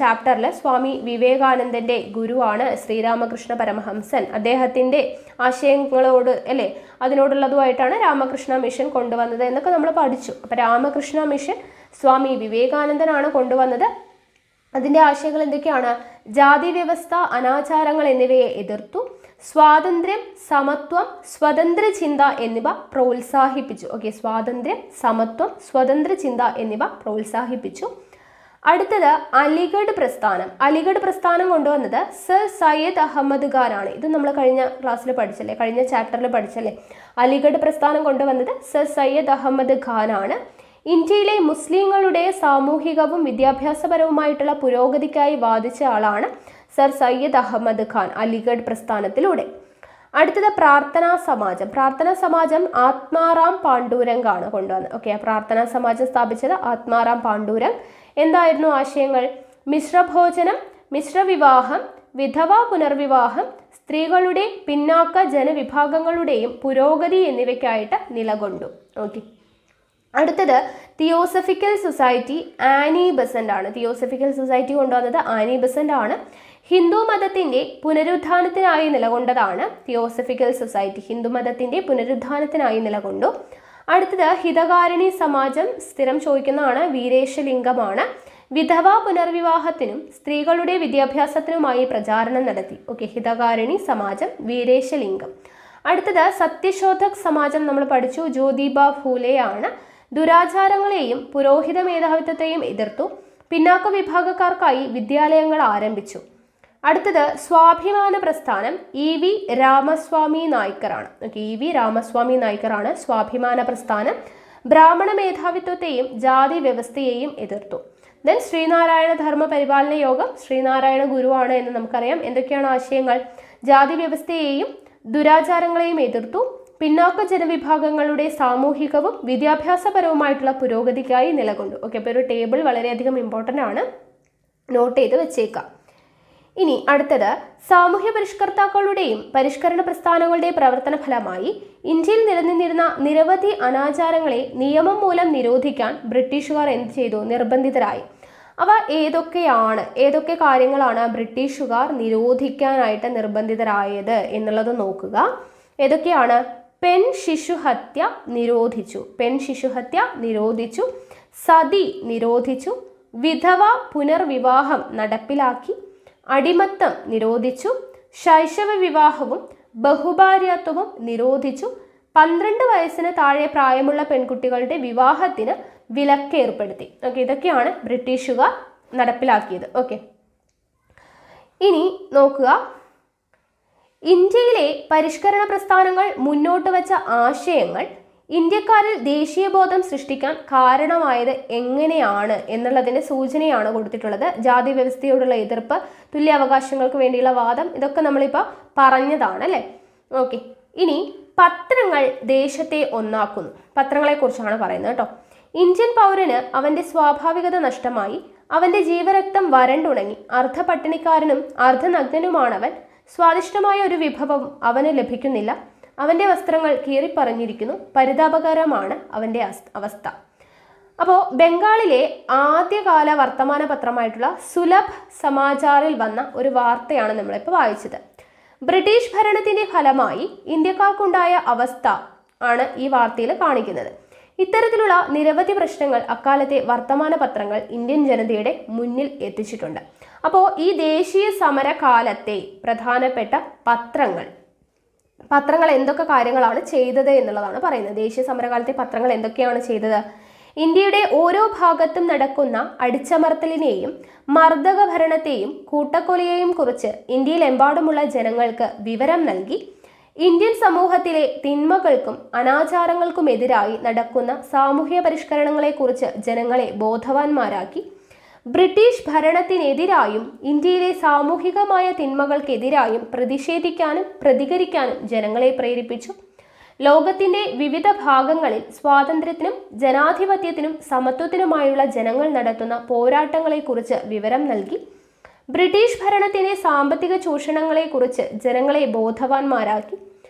ചാപ്റ്ററിൽ സ്വാമി വിവേകാനന്ദന്റെ ഗുരുവാണ് ശ്രീരാമകൃഷ്ണ പരമഹംസൻ. അദ്ദേഹത്തിന്റെ ആശയങ്ങളോട് അതിനോടുള്ളതുമായിട്ടാണ് രാമകൃഷ്ണ മിഷൻ കൊണ്ടുവന്നത് എന്നൊക്കെ നമ്മൾ പഠിച്ചു. അപ്പോൾ രാമകൃഷ്ണ മിഷൻ സ്വാമി വിവേകാനന്ദനാണ് കൊണ്ടുവന്നത്. അതിൻ്റെ ആശയങ്ങൾ എന്തൊക്കെയാണ്? ജാതി വ്യവസ്ഥ, അനാചാരങ്ങൾ എന്നിവയെ എതിർത്തു. സ്വാതന്ത്ര്യം, സമത്വം, സ്വതന്ത്ര ചിന്ത എന്നിവ പ്രോത്സാഹിപ്പിച്ചു. സ്വാതന്ത്ര്യം, സമത്വം, സ്വതന്ത്ര ചിന്ത എന്നിവ പ്രോത്സാഹിപ്പിച്ചു. അടുത്തത് അലിഗഡ് പ്രസ്ഥാനം. അലിഗഡ് പ്രസ്ഥാനം കൊണ്ടുവന്നത് സർ സയ്യദ് അഹമ്മദ് ഖാനാണ്. ഇത് നമ്മൾ കഴിഞ്ഞ ക്ലാസ്സിൽ പഠിച്ചല്ലേ, കഴിഞ്ഞ ചാപ്റ്ററിൽ പഠിച്ചല്ലേ. അലിഗഡ് പ്രസ്ഥാനം കൊണ്ടുവന്നത് സർ സയ്യദ് അഹമ്മദ് ഖാനാണ്. ഇന്ത്യയിലെ മുസ്ലിങ്ങളുടെ സാമൂഹികവും വിദ്യാഭ്യാസപരവുമായിട്ടുള്ള പുരോഗതിക്കായി വാദിച്ച ആളാണ് സർ സയ്യദ് അഹമ്മദ് ഖാൻ അലിഗഡ് പ്രസ്ഥാനത്തിലൂടെ. അടുത്തത് പ്രാർത്ഥനാ സമാജം. പ്രാർത്ഥനാ സമാജം ആത്മാറാം പാണ്ഡുരംഗ് ആണ് കൊണ്ടുവന്നത്. പ്രാർത്ഥനാ സമാജം സ്ഥാപിച്ചത് ആത്മാറാം പാണ്ഡുരംഗ്. എന്തായിരുന്നു ആശയങ്ങൾ? മിശ്രഭോജനം, മിശ്രവിവാഹം, വിധവ പുനർവിവാഹം, സ്ത്രീകളുടെ പിന്നാക്ക ജനവിഭാഗങ്ങളുടെയും പുരോഗതി എന്നിവയ്ക്കായിട്ട് നിലകൊണ്ടു. അടുത്തത് തിയോസഫിക്കൽ സൊസൈറ്റി, ആനി ബെസന്റ് ആണ്. തിയോസഫിക്കൽ സൊസൈറ്റി കൊണ്ടുവന്നത് ആനി ബെസന്റ് ആണ്. ഹിന്ദു മതത്തിന്റെ പുനരുദ്ധാനത്തിനായി നിലകൊണ്ടതാണ് തിയോസഫിക്കൽ സൊസൈറ്റി. ഹിന്ദു മതത്തിന്റെ പുനരുദ്ധാനത്തിനായി നിലകൊണ്ടു. അടുത്തത് ഹിതകാരിണി സമാജം. സ്ഥിരം ചോദിക്കുന്നതാണ്, വീരേശലിംഗമാണ്. വിധവാ പുനർവിവാഹത്തിനും സ്ത്രീകളുടെ വിദ്യാഭ്യാസത്തിനുമായി പ്രചാരണം നടത്തി. ഓക്കെ, ഹിതകാരിണി സമാജം, വീരേശലിംഗം. അടുത്തത് സത്യശോധക് സമാജം നമ്മൾ പഠിച്ചു, ജ്യോതിബ ഫൂലെയാണ്. ദുരാചാരങ്ങളെയും പുരോഹിത മേധാവിത്വത്തെയും എതിർത്തു. പിന്നാക്ക വിഭാഗക്കാർക്കായി വിദ്യാലയങ്ങൾ ആരംഭിച്ചു. അടുത്തത് സ്വാഭിമാന പ്രസ്ഥാനം, EV രാമസ്വാമി നായ്ക്കറാണ്. ഓക്കെ, EV രാമസ്വാമി നായ്ക്കറാണ് സ്വാഭിമാന പ്രസ്ഥാനം. ബ്രാഹ്മണ മേധാവിത്വത്തെയും ജാതി വ്യവസ്ഥയെയും എതിർത്തു. ദെൻ ശ്രീനാരായണ ധർമ്മ പരിപാലന യോഗം, ശ്രീനാരായണ ഗുരുവാണ് എന്ന് നമുക്കറിയാം. എന്തൊക്കെയാണ് ആശയങ്ങൾ? ജാതി വ്യവസ്ഥയെയും ദുരാചാരങ്ങളെയും എതിർത്തു. പിന്നാക്ക ജനവിഭാഗങ്ങളുടെ സാമൂഹികവും വിദ്യാഭ്യാസപരവുമായിട്ടുള്ള പുരോഗതിക്കായി നിലകൊണ്ടു. ഓക്കെ, അപ്പോൾ ഒരു ടേബിൾ വളരെയധികം ഇമ്പോർട്ടൻ്റ് ആണ്, നോട്ട് ചെയ്ത് വെച്ചേക്കാം. ഇനി അടുത്തത് സാമൂഹ്യ പരിഷ്കർത്താക്കളുടെയും പരിഷ്കരണ പ്രസ്ഥാനങ്ങളുടെയും പ്രവർത്തന ഫലമായി ഇന്ത്യയിൽ നിലനിന്നിരുന്ന നിരവധി അനാചാരങ്ങളെ നിയമം മൂലം നിരോധിക്കാൻ ബ്രിട്ടീഷുകാർ എന്ത് ചെയ്തു? നിർബന്ധിതരായി. അവ ഏതൊക്കെ കാര്യങ്ങളാണ് ബ്രിട്ടീഷുകാർ നിരോധിക്കാനായിട്ട് നിർബന്ധിതരായത് എന്നുള്ളത് നോക്കുക. ഏതൊക്കെയാണ്? പെൺശിശുഹത്യ നിരോധിച്ചു, സതി നിരോധിച്ചു, വിധവ പുനർവിവാഹം നടപ്പിലാക്കി, അടിമത്തം നിരോധിച്ചു, ശൈശവ വിവാഹവും ബഹുഭാര്യത്വവും നിരോധിച്ചു, 12 വയസ്സിന് താഴെ പ്രായമുള്ള പെൺകുട്ടികളുടെ വിവാഹത്തിന് വിലക്ക് ഏർപ്പെടുത്തി. ഓക്കെ, ഇതൊക്കെയാണ് ബ്രിട്ടീഷുകാർ നടപ്പിലാക്കിയത്. ഓക്കെ, ഇനി നോക്കുക, ഇന്ത്യയിലെ പരിഷ്കരണ പ്രസ്ഥാനങ്ങൾ മുന്നോട്ട് വച്ച ആശയങ്ങൾ ഇന്ത്യക്കാരിൽ ദേശീയബോധം സൃഷ്ടിക്കാൻ കാരണമായത് എങ്ങനെയാണ് എന്നുള്ളതിൻ്റെ സൂചനയാണ് കൊടുത്തിട്ടുള്ളത്. ജാതി വ്യവസ്ഥയോടുള്ള എതിർപ്പ്, തുല്യാവകാശങ്ങൾക്ക് വേണ്ടിയുള്ള വാദം, ഇതൊക്കെ നമ്മളിപ്പോൾ പറഞ്ഞതാണ് അല്ലേ. ഓക്കെ, ഇനി പത്രങ്ങൾ ദേശത്തെ ഒന്നാക്കുന്നു. പത്രങ്ങളെക്കുറിച്ചാണ് പറയുന്നത് കേട്ടോ. ഇന്ത്യൻ പൗരന് അവൻ്റെ സ്വാഭാവികത നഷ്ടമായി, അവൻ്റെ ജീവരക്തം വരണ്ടുണങ്ങി, അർദ്ധപട്ടിണിക്കാരനും അർദ്ധനഗ്നനുമാണവൻ. സ്വാദിഷ്ടമായ ഒരു വിഭവം അവന് ലഭിക്കുന്നില്ല. അവൻ്റെ വസ്ത്രങ്ങൾ കീറിപ്പറഞ്ഞിരിക്കുന്നു. പരിതാപകരമാണ് അവൻ്റെ അവസ്ഥ. അപ്പോൾ ബംഗാളിലെ ആദ്യകാല വർത്തമാന പത്രമായിട്ടുള്ള സുലഭ് സമാചാറിൽ വന്ന ഒരു വാർത്തയാണ് നമ്മളിപ്പോൾ വായിച്ചത്. ബ്രിട്ടീഷ് ഭരണത്തിൻ്റെ ഫലമായി ഇന്ത്യക്കാർക്കുണ്ടായ അവസ്ഥ ആണ് ഈ വാർത്തയിൽ കാണിക്കുന്നത്. ഇത്തരത്തിലുള്ള നിരവധി പ്രശ്നങ്ങൾ അക്കാലത്തെ വർത്തമാന പത്രങ്ങൾ ഇന്ത്യൻ ജനതയുടെ മുന്നിൽ എത്തിച്ചിട്ടുണ്ട്. അപ്പോൾ ഈ ദേശീയ സമരകാലത്തെ പ്രധാനപ്പെട്ട പത്രങ്ങൾ എന്തൊക്കെ കാര്യങ്ങളാണ് ചെയ്തത് എന്നുള്ളതാണ് പറയുന്നത്. ദേശീയ സമരകാലത്തെ പത്രങ്ങൾ എന്തൊക്കെയാണ് ചെയ്തത്? ഇന്ത്യയുടെ ഓരോ ഭാഗത്തും നടക്കുന്ന അടിച്ചമർത്തലിനെയും മർദ്ദക ഭരണത്തെയും കൂട്ടക്കൊലയെയും കുറിച്ച് ഇന്ത്യയിലെമ്പാടുമുള്ള ജനങ്ങൾക്ക് വിവരം നൽകി. ഇന്ത്യൻ സമൂഹത്തിലെ തിന്മകൾക്കും അനാചാരങ്ങൾക്കുമെതിരായി നടക്കുന്ന സാമൂഹ്യ പരിഷ്കരണങ്ങളെക്കുറിച്ച് ജനങ്ങളെ ബോധവാന്മാരാക്കി. ബ്രിട്ടീഷ് ഭരണത്തിനെതിരായും ഇന്ത്യയിലെ സാമൂഹികമായ തിന്മകൾക്കെതിരായും പ്രതിഷേധിക്കാനും പ്രതികരിക്കാനും ജനങ്ങളെ പ്രേരിപ്പിച്ചു. ലോകത്തിൻ്റെ വിവിധ ഭാഗങ്ങളിൽ സ്വാതന്ത്ര്യത്തിനും ജനാധിപത്യത്തിനും സമത്വത്തിനുമായുള്ള ജനങ്ങൾ നടത്തുന്ന പോരാട്ടങ്ങളെക്കുറിച്ച് വിവരം നൽകി. ബ്രിട്ടീഷ് ഭരണത്തിൻ്റെ സാമ്പത്തിക ചൂഷണങ്ങളെക്കുറിച്ച് ജനങ്ങളെ ബോധവാന്മാരാക്കി.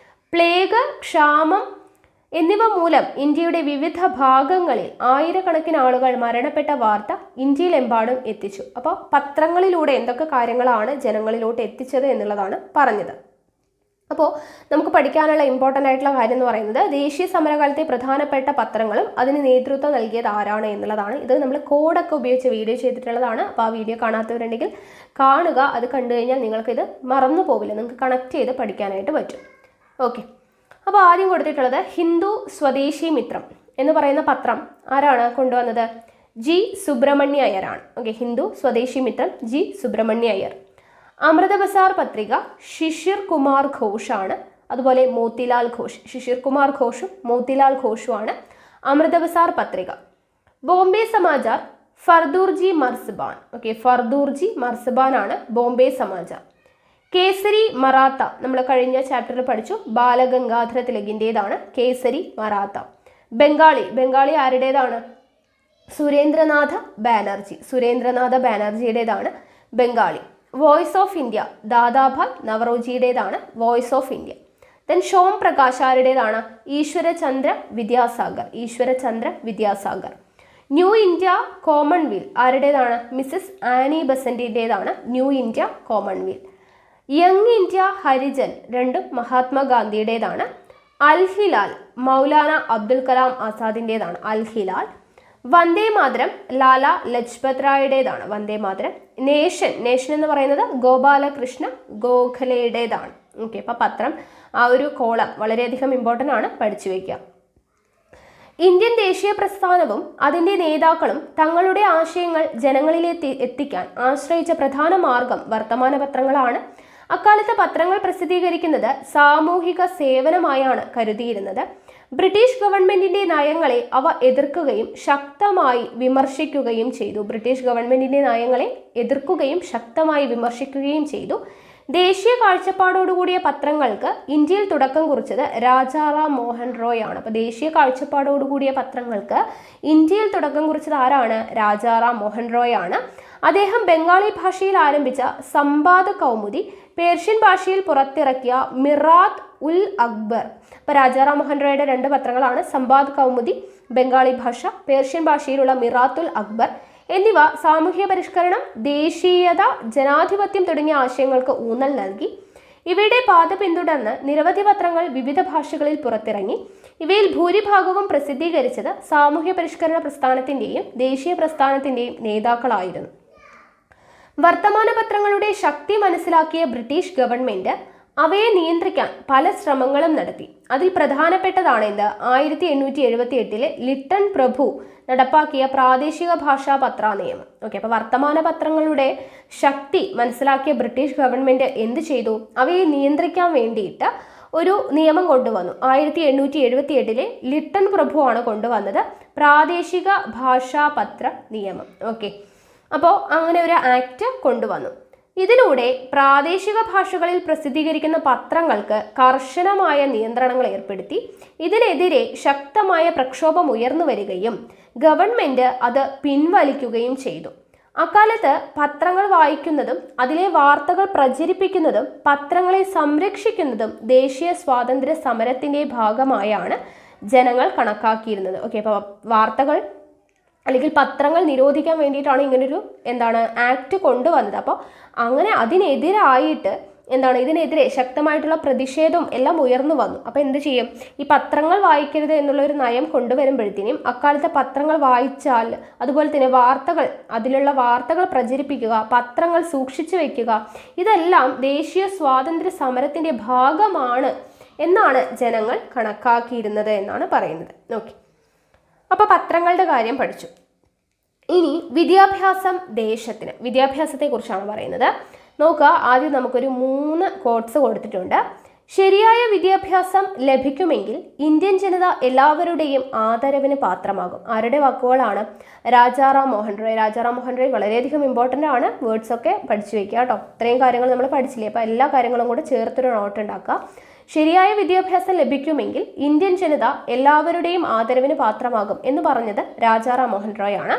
പ്ലേഗ്, ക്ഷാമം എന്നിവ മൂലം ഇന്ത്യയുടെ വിവിധ ഭാഗങ്ങളിൽ ആയിരക്കണക്കിന് ആളുകൾ മരണപ്പെട്ട വാർത്ത ഇന്ത്യയിലെമ്പാടും എത്തിച്ചു. അപ്പോൾ പത്രങ്ങളിലൂടെ എന്തൊക്കെ കാര്യങ്ങളാണ് ജനങ്ങളിലോട്ട് എത്തിച്ചത് എന്നുള്ളതാണ് പറഞ്ഞത്. അപ്പോൾ നമുക്ക് പഠിക്കാനുള്ള ഇമ്പോർട്ടൻ്റ് ആയിട്ടുള്ള കാര്യം എന്ന് പറയുന്നത് ദേശീയ സമരകാലത്തെ പ്രധാനപ്പെട്ട പത്രങ്ങളും അതിന് നേതൃത്വം നൽകിയത് ആരാണ് എന്നുള്ളതാണ്. ഇത് നമ്മൾ കോഡൊക്കെ ഉപയോഗിച്ച് വീഡിയോ ചെയ്തിട്ടുള്ളതാണ്. അപ്പോൾ ആ വീഡിയോ കാണാത്തവരുണ്ടെങ്കിൽ കാണുക. അത് കണ്ടു കഴിഞ്ഞാൽ നിങ്ങൾക്കിത് മറന്നു പോവില്ല, നിങ്ങൾക്ക് കണക്ട് ചെയ്ത് പഠിക്കാനായിട്ട് പറ്റും. ഓക്കെ, അപ്പോൾ ആദ്യം കൊടുത്തിട്ടുള്ളത് ഹിന്ദു സ്വദേശി മിത്രം എന്ന് പറയുന്ന പത്രം ആരാണ് കൊണ്ടുവന്നത്? ജി സുബ്രഹ്മണ്യ അയ്യരാണ്. ഓക്കെ, ഹിന്ദു സ്വദേശി മിത്രം ജി സുബ്രഹ്മണ്യ അയ്യർ. അമൃത ബസാർ പത്രിക ശിശിർ കുമാർ ഘോഷാണ്. അതുപോലെ മോത്തിലാൽ ഘോഷ്, ശിശിർ കുമാർ ഘോഷും മോത്തിലാൽ ഘോഷുമാണ് അമൃത ബസാർ പത്രിക. ബോംബെ സമാചാർ ഫർദൂർജി മർസബാൻ. ഓക്കെ, ഫർദൂർജി മർസബാൻ ആണ് ബോംബെ സമാചാർ. കേസരി മറാത്ത നമ്മൾ കഴിഞ്ഞ ചാപ്റ്ററിൽ പഠിച്ചു, ബാലഗംഗാധര തിലകിൻ്റെതാണ് കേസരി മറാത്ത. ബംഗാളി ആരുടേതാണ്? സുരേന്ദ്രനാഥ ബാനർജിയുടേതാണ് Bengali. Voice of India Dadabhai നവറോജിയുടേതാണ് Voice of India. Then Shom Prakash ആരുടേതാണ്? Ishwarchandra Vidyasagar. New India Commonweal ആരുടേതാണ്? മിസസ് ആനി ബസന്റിൻ്റെതാണ് New India Commonweal. Young India Harijan രണ്ടും മഹാത്മാഗാന്ധിയുടേതാണ്. അൽ ഹിലാൽ മൗലാന അബ്ദുൽ കലാം ആസാദിൻ്റെതാണ് അൽ ഹിലാൽ. വന്ദേ മാതരം ലാല ലജ്പത് റായുടേതാണ്. വന്ദേ മാതരം. നേഷൻ എന്ന് പറയുന്നത് ഗോപാലകൃഷ്ണ ഗോഖലെയുടേതാണ്. ഓക്കെ, അപ്പോൾ പത്രം ആ ഒരു കോളം വളരെയധികം ഇമ്പോർട്ടൻ്റ് ആണ്, പഠിച്ചു വയ്ക്കുക. ഇന്ത്യൻ ദേശീയ പ്രസ്ഥാനവും അതിൻ്റെ നേതാക്കളും തങ്ങളുടെ ആശയങ്ങൾ ജനങ്ങളിലേക്ക് എത്തിക്കാൻ ആശ്രയിച്ച പ്രധാന മാർഗം വർത്തമാന പത്രങ്ങളാണ്. അക്കാലത്ത് പത്രങ്ങൾ പ്രസിദ്ധീകരിക്കുന്നത് സാമൂഹിക സേവനമായാണ് കരുതിയിരുന്നത്. ബ്രിട്ടീഷ് ഗവൺമെന്റിന്റെ നയങ്ങളെ അവ എതിർക്കുകയും ശക്തമായി വിമർശിക്കുകയും ചെയ്തു. ബ്രിട്ടീഷ് ഗവൺമെന്റിന്റെ നയങ്ങളെ എതിർക്കുകയും ശക്തമായി വിമർശിക്കുകയും ചെയ്തു. ദേശീയ കാഴ്ചപ്പാടോടുകൂടിയ പത്രങ്ങൾക്ക് ഇന്ത്യയിൽ തുടക്കം കുറിച്ചത് രാജാറാം മോഹൻ റോയ് ആണ്. അപ്പോൾ ദേശീയ കാഴ്ചപ്പാടോടുകൂടിയ പത്രങ്ങൾക്ക് ഇന്ത്യയിൽ തുടക്കം കുറിച്ചത് ആരാണ്? രാജാറാം മോഹൻ റോയ് ആണ്. അദ്ദേഹം ബംഗാളി ഭാഷയിൽ ആരംഭിച്ച സംവാദ് കൗമുദി, പേർഷ്യൻ ഭാഷയിൽ പുറത്തിറക്കിയ മിറാത്ത് ഉൽ അക്ബർ. അപ്പോൾ രാജാറാം മോഹൻ റോയുടെ 2 പത്രങ്ങളാണ് സംവാദ് കൗമുദി ബംഗാളി ഭാഷ, പേർഷ്യൻ ഭാഷയിലുള്ള മിറാത്തുൽ അക്ബർ എന്നിവ സാമൂഹ്യ പരിഷ്കരണം, ദേശീയത, ജനാധിപത്യം തുടങ്ങിയ ആശയങ്ങൾക്ക് ഊന്നൽ നൽകി. ഇവയുടെ പാത പിന്തുടർന്ന് നിരവധി പത്രങ്ങൾ വിവിധ ഭാഷകളിൽ പുറത്തിറങ്ങി. ഇവയിൽ ഭൂരിഭാഗവും പ്രസിദ്ധീകരിച്ചത് സാമൂഹ്യ പരിഷ്കരണ പ്രസ്ഥാനത്തിൻ്റെയും ദേശീയ പ്രസ്ഥാനത്തിൻ്റെയും നേതാക്കളായിരുന്നു. വർത്തമാന പത്രങ്ങളുടെ ശക്തി മനസ്സിലാക്കിയ ബ്രിട്ടീഷ് ഗവൺമെന്റ് അവയെ നിയന്ത്രിക്കാൻ പല ശ്രമങ്ങളും നടത്തി. അതിൽ പ്രധാനപ്പെട്ടതാണ് 1878 ലിട്ടൺ പ്രഭു നടപ്പാക്കിയ പ്രാദേശിക ഭാഷാ പത്ര നിയമം. ഓക്കെ, അപ്പോൾ വർത്തമാന പത്രങ്ങളുടെ ശക്തി മനസ്സിലാക്കിയ ബ്രിട്ടീഷ് ഗവൺമെന്റ് എന്ത് ചെയ്തു? അവയെ നിയന്ത്രിക്കാൻ വേണ്ടിയിട്ട് ഒരു നിയമം കൊണ്ടുവന്നു. 1878 ലിട്ടൺ പ്രഭു ആണ് കൊണ്ടുവന്നത് പ്രാദേശിക ഭാഷാ പത്ര നിയമം. ഓക്കെ, അപ്പോൾ അങ്ങനെ ഒരു ആക്ട് കൊണ്ടുവന്നു. ഇതിലൂടെ പ്രാദേശിക ഭാഷകളിൽ പ്രസിദ്ധീകരിക്കുന്ന പത്രങ്ങൾക്ക് കർശനമായ നിയന്ത്രണങ്ങൾ ഏർപ്പെടുത്തി. ഇതിനെതിരെ ശക്തമായ പ്രക്ഷോഭം ഉയർന്നു വരികയും ഗവൺമെന്റ് അത് പിൻവലിക്കുകയും ചെയ്തു. അക്കാലത്ത് പത്രങ്ങൾ വായിക്കുന്നതും അതിലെ വാർത്തകൾ പ്രചരിപ്പിക്കുന്നതും പത്രങ്ങളെ സംരക്ഷിക്കുന്നതും ദേശീയ സ്വാതന്ത്ര്യ സമരത്തിന്റെ ഭാഗമായാണ് ജനങ്ങൾ കണക്കാക്കിയിരുന്നത്. ഓക്കെ, അപ്പോൾ വാർത്തകൾ അല്ലെങ്കിൽ പത്രങ്ങൾ നിരോധിക്കാൻ വേണ്ടിയിട്ടാണ് ഇങ്ങനൊരു ആക്ട് കൊണ്ടുവന്നത്. അപ്പോൾ അങ്ങനെ അതിനെതിരായിട്ട് ഇതിനെതിരെ ശക്തമായിട്ടുള്ള പ്രതിഷേധം എല്ലാം ഉയർന്നു വന്നു. അപ്പോൾ എന്ത് ചെയ്യും? ഈ പത്രങ്ങൾ വായിക്കരുത് എന്നുള്ളൊരു നയം കൊണ്ടുവരുമ്പോഴത്തേനും അക്കാലത്തെ പത്രങ്ങൾ വായിച്ചാൽ, അതുപോലെ തന്നെ അതിലുള്ള വാർത്തകൾ പ്രചരിപ്പിക്കുക, പത്രങ്ങൾ സൂക്ഷിച്ചു വയ്ക്കുക, ഇതെല്ലാം ദേശീയ സ്വാതന്ത്ര്യ സമരത്തിന്റെ ഭാഗമാണ് എന്നാണ് ജനങ്ങൾ കണക്കാക്കിയിരുന്നത് എന്നാണ് പറയുന്നത്. ഓക്കെ, അപ്പോൾ പത്രങ്ങളുടെ കാര്യം പഠിച്ചു. ഇനി വിദ്യാഭ്യാസത്തെക്കുറിച്ചാണ് പറയുന്നത്. നോക്കുക, ആദ്യം നമുക്കൊരു 3 കോട്ട്സ് കൊടുത്തിട്ടുണ്ട്. ശരിയായ വിദ്യാഭ്യാസം ലഭിക്കുമെങ്കിൽ ഇന്ത്യൻ ജനത എല്ലാവരുടെയും ആദരവിന് പാത്രമാകും. ആരുടെ വാക്കുകളാണ്? രാജാറാം മോഹൻ റോയ്. രാജാറാം മോഹൻ റോയ് വളരെയധികം ഇമ്പോർട്ടൻ്റ് ആണ്. വേർഡ്സ് ഒക്കെ പഠിച്ചു വയ്ക്കുക കേട്ടോ. ഇത്രയും കാര്യങ്ങൾ നമ്മൾ പഠിച്ചില്ലേ, അപ്പോൾ എല്ലാ കാര്യങ്ങളും കൂടെ ചേർത്തൊരു നോട്ട് ഉണ്ടാക്കുക. ശരിയായ വിദ്യാഭ്യാസം ലഭിക്കുമെങ്കിൽ ഇന്ത്യൻ ജനത എല്ലാവരുടെയും ആദരവിന് പാത്രമാകും എന്ന് പറഞ്ഞത് രാജാറാം മോഹൻ റോയ് ആണ്.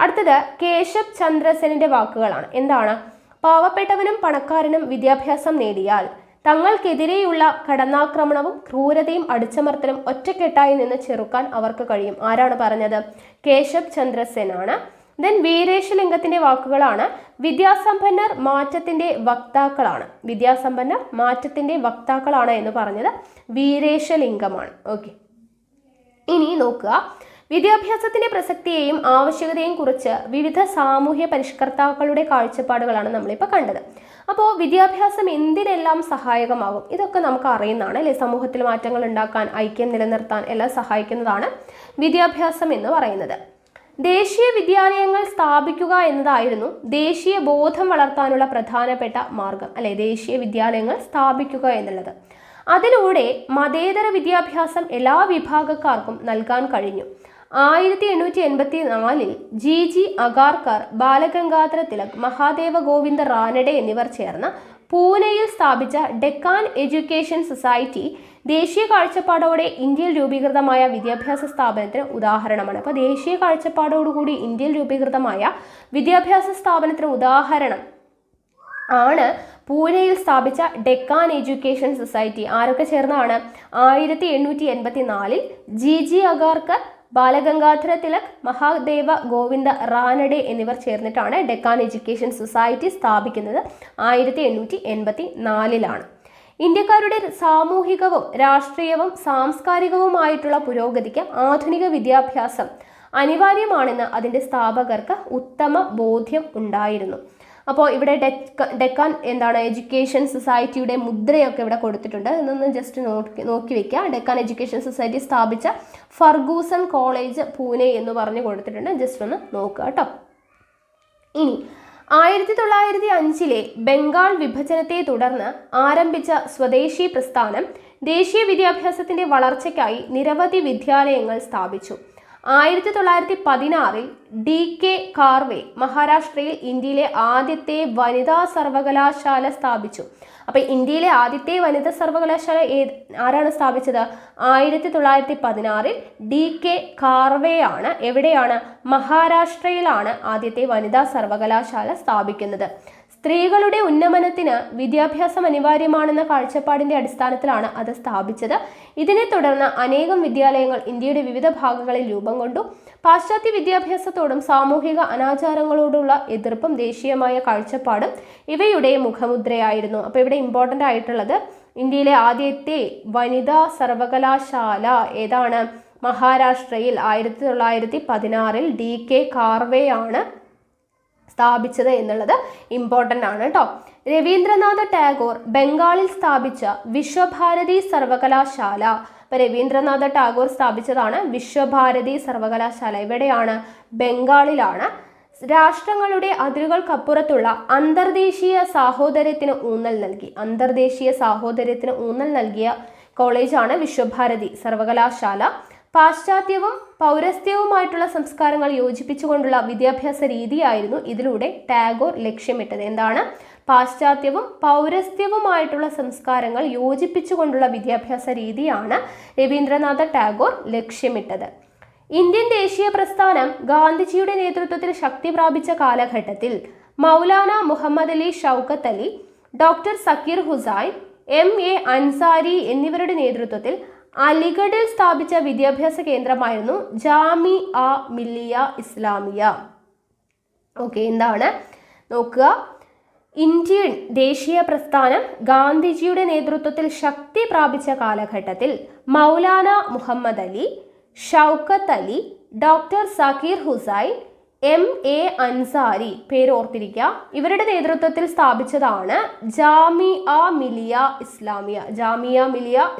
അടുത്തത് കേശബ് ചന്ദ്ര സെന്നിന്റെ വാക്കുകളാണ്. എന്താണ്? പാവപ്പെട്ടവനും പണക്കാരനും വിദ്യാഭ്യാസം നേടിയാൽ തങ്ങൾക്കെതിരെയുള്ള കടന്നാക്രമണവും ക്രൂരതയും അടിച്ചമർത്തലും ഒറ്റക്കെട്ടായി നിന്ന് ചെറുക്കാൻ അവർക്ക് കഴിയും. ആരാണ് പറഞ്ഞത്? കേശബ് ചന്ദ്ര സെൻ ആണ്. ദെൻ വീരേശലിംഗത്തിന്റെ വാക്കുകളാണ്. വിദ്യാസമ്പന്നർ മാറ്റത്തിന്റെ വക്താക്കളാണ് എന്ന് പറഞ്ഞത് വീരേശലിംഗമാണ്. ഓക്കെ, ഇനി നോക്കുക, വിദ്യാഭ്യാസത്തിന്റെ പ്രസക്തിയെയും ആവശ്യകതയെയും കുറിച്ച് വിവിധ സാമൂഹ്യ പരിഷ്കർത്താക്കളുടെ കാഴ്ചപ്പാടുകളാണ് നമ്മളിപ്പോൾ കണ്ടത്. അപ്പോൾ വിദ്യാഭ്യാസം എന്തിനെല്ലാം സഹായകമാകും? ഇതൊക്കെ നമുക്ക് അറിയുന്നതാണ് അല്ലേ? സമൂഹത്തിൽ മാറ്റങ്ങൾ ഉണ്ടാക്കാൻ, ഐക്യം നിലനിർത്താൻ എല്ലാം സഹായിക്കുന്നതാണ് വിദ്യാഭ്യാസം എന്ന് പറയുന്നത്. ദേശീയ വിദ്യാലയങ്ങൾ സ്ഥാപിക്കുക എന്നതായിരുന്നു ദേശീയ ബോധം വളർത്താനുള്ള പ്രധാനപ്പെട്ട മാർഗം അല്ലെ? ദേശീയ വിദ്യാലയങ്ങൾ സ്ഥാപിക്കുക എന്നുള്ളത്. അതിലൂടെ മതേതര വിദ്യാഭ്യാസം എല്ലാ വിഭാഗക്കാർക്കും നൽകാൻ കഴിഞ്ഞു. 1884 GG അഗാർക്കർ, ബാലഗംഗാധര തിലക്, മഹാദേവ ഗോവിന്ദ റാനഡെ എന്നിവർ ചേർന്ന് പൂനെയിൽ സ്ഥാപിച്ച ഡെക്കാൻ എഡ്യൂക്കേഷൻ സൊസൈറ്റി ദേശീയ കാഴ്ചപ്പാടോടെ ഇന്ത്യയിൽ രൂപീകൃതമായ വിദ്യാഭ്യാസ സ്ഥാപനത്തിന് ഉദാഹരണമാണ്. അപ്പോൾ ദേശീയ കാഴ്ചപ്പാടോടുകൂടി ഇന്ത്യയിൽ രൂപീകൃതമായ വിദ്യാഭ്യാസ സ്ഥാപനത്തിന് ഉദാഹരണം ആണ് പൂനെയിൽ സ്ഥാപിച്ച ഡെക്കാൻ എഡ്യൂക്കേഷൻ സൊസൈറ്റി. ആരൊക്കെ ചേർന്നാണ്? 1884 GG അഗാർക്കർ, ബാലഗംഗാധര തിലക്, മഹാദേവ ഗോവിന്ദ റാനഡെ എന്നിവർ ചേർന്നിട്ടാണ് ഡെക്കാൻ എഡ്യൂക്കേഷൻ സൊസൈറ്റി സ്ഥാപിക്കുന്നത്. 1884 ഇന്ത്യക്കാരുടെ സാമൂഹികവും രാഷ്ട്രീയവും സാംസ്കാരികവുമായിട്ടുള്ള പുരോഗതിക്ക് ആധുനിക വിദ്യാഭ്യാസം അനിവാര്യമാണെന്ന് അതിൻ്റെ സ്ഥാപകർക്ക് ഉത്തമ ബോധ്യം ഉണ്ടായിരുന്നു. അപ്പോൾ ഇവിടെ ഡെക്കാൻ എന്താണ് എഡ്യൂക്കേഷൻ സൊസൈറ്റിയുടെ മുദ്രയൊക്കെ ഇവിടെ കൊടുത്തിട്ടുണ്ട്. ഇതൊന്ന് ജസ്റ്റ് നോക്കി വെക്കുക. ഡെക്കാൻ എഡ്യൂക്കേഷൻ സൊസൈറ്റി സ്ഥാപിച്ച ഫർഗൂസൺ കോളേജ് പൂനെ എന്ന് പറഞ്ഞ് കൊടുത്തിട്ടുണ്ട്. ജസ്റ്റ് ഒന്ന് നോക്കുക കേട്ടോ. ഇനി 1905 ബംഗാൾ വിഭജനത്തെ തുടർന്ന് ആരംഭിച്ച സ്വദേശി പ്രസ്ഥാനം ദേശീയ വിദ്യാഭ്യാസത്തിന്റെ വളർച്ചയ്ക്കായി നിരവധി വിദ്യാലയങ്ങൾ സ്ഥാപിച്ചു. 1916 DK കാർവേ മഹാരാഷ്ട്രയിൽ ഇന്ത്യയിലെ ആദ്യത്തെ വനിതാ സർവകലാശാല സ്ഥാപിച്ചു. അപ്പോൾ ഇന്ത്യയിലെ ആദ്യത്തെ വനിതാ സർവകലാശാല ആരാണ് സ്ഥാപിച്ചത്? 1916 DK കാർവേ ആണ്. എവിടെയാണ്? മഹാരാഷ്ട്രയിലാണ് ആദ്യത്തെ വനിതാ സർവകലാശാല സ്ഥാപിക്കുന്നത്. സ്ത്രീകളുടെ ഉന്നമനത്തിന് വിദ്യാഭ്യാസം അനിവാര്യമാണെന്ന കാഴ്ചപ്പാടിന്റെ അടിസ്ഥാനത്തിലാണ് അത് സ്ഥാപിച്ചത്. ഇതിനെ തുടർന്ന് അനേകം വിദ്യാലയങ്ങൾ ഇന്ത്യയുടെ വിവിധ ഭാഗങ്ങളിൽ രൂപം കൊണ്ടു. പാശ്ചാത്യ വിദ്യാഭ്യാസത്തോടും സാമൂഹിക അനാചാരങ്ങളോടുള്ള എതിർപ്പും ദേശീയമായ കാഴ്ചപ്പാടും ഇവയുടെ മുഖമുദ്രയായിരുന്നു. അപ്പോൾ ഇവിടെ ഇമ്പോർട്ടൻ്റ് ആയിട്ടുള്ളത് ഇന്ത്യയിലെ ആദ്യത്തെ വനിതാ സർവകലാശാല ഏതാണ്? മഹാരാഷ്ട്രയിൽ 1916 DK കാർവേ ആണ് സ്ഥാപിച്ചത് എന്നുള്ളത് ഇമ്പോർട്ടൻ്റ് ആണ് കേട്ടോ. രവീന്ദ്രനാഥ ടാഗോർ ബംഗാളിൽ സ്ഥാപിച്ച വിശ്വഭാരതി സർവകലാശാല. അപ്പോൾ രവീന്ദ്രനാഥ ടാഗോർ സ്ഥാപിച്ചതാണ് വിശ്വഭാരതി സർവകലാശാല. എവിടെയാണ്? ബംഗാളിലാണ്. രാഷ്ട്രങ്ങളുടെ അതിരുകൾക്കപ്പുറത്തുള്ള അന്തർദേശീയ സാഹോദര്യത്തിന് ഊന്നൽ നൽകിയ കോളേജാണ് വിശ്വഭാരതി സർവകലാശാല. പാശ്ചാത്യവും പൗരസ്ത്യവുമായിട്ടുള്ള സംസ്കാരങ്ങൾ യോജിപ്പിച്ചുകൊണ്ടുള്ള വിദ്യാഭ്യാസ രീതിയായിരുന്നു ഇതിലൂടെ ടാഗോർ ലക്ഷ്യമിട്ടത്. എന്താണ്? പാശ്ചാത്യവും പൗരസ്ത്യവുമായിട്ടുള്ള സംസ്കാരങ്ങൾ യോജിപ്പിച്ചുകൊണ്ടുള്ള വിദ്യാഭ്യാസ രീതിയാണ് രവീന്ദ്രനാഥ ടാഗോർ ലക്ഷ്യമിട്ടത്. ഇന്ത്യൻ ദേശീയ പ്രസ്ഥാനം ഗാന്ധിജിയുടെ നേതൃത്വത്തിൽ ശക്തി പ്രാപിച്ച കാലഘട്ടത്തിൽ മൗലാന മുഹമ്മദ് അലി ഷൗക്കത്ത് അലി, ഡോക്ടർ സക്കീർ ഹുസൈൻ, MA അൻസാരി എന്നിവരുടെ നേതൃത്വത്തിൽ അലിഗഡിൽ സ്ഥാപിച്ച വിദ്യാഭ്യാസ കേന്ദ്രമായിരുന്നു ജാമിഅ മില്ലിയ ഇസ്ലാമിയ. ഓക്കെ, എന്താണ് നോക്കുക. ഇന്ത്യൻ ദേശീയ പ്രസ്ഥാനം ഗാന്ധിജിയുടെ നേതൃത്വത്തിൽ ശക്തി പ്രാപിച്ച കാലഘട്ടത്തിൽ മൗലാന മുഹമ്മദ് അലി, ഷൗക്കത്ത് അലി, ഡോക്ടർ സക്കീർ ഹുസൈൻ, MA അൻസാരി, പേര് ഓർത്തിരിക്കുക, ഇവരുടെ നേതൃത്വത്തിൽ സ്ഥാപിച്ചതാണ് ജാമിഅ മിലിയ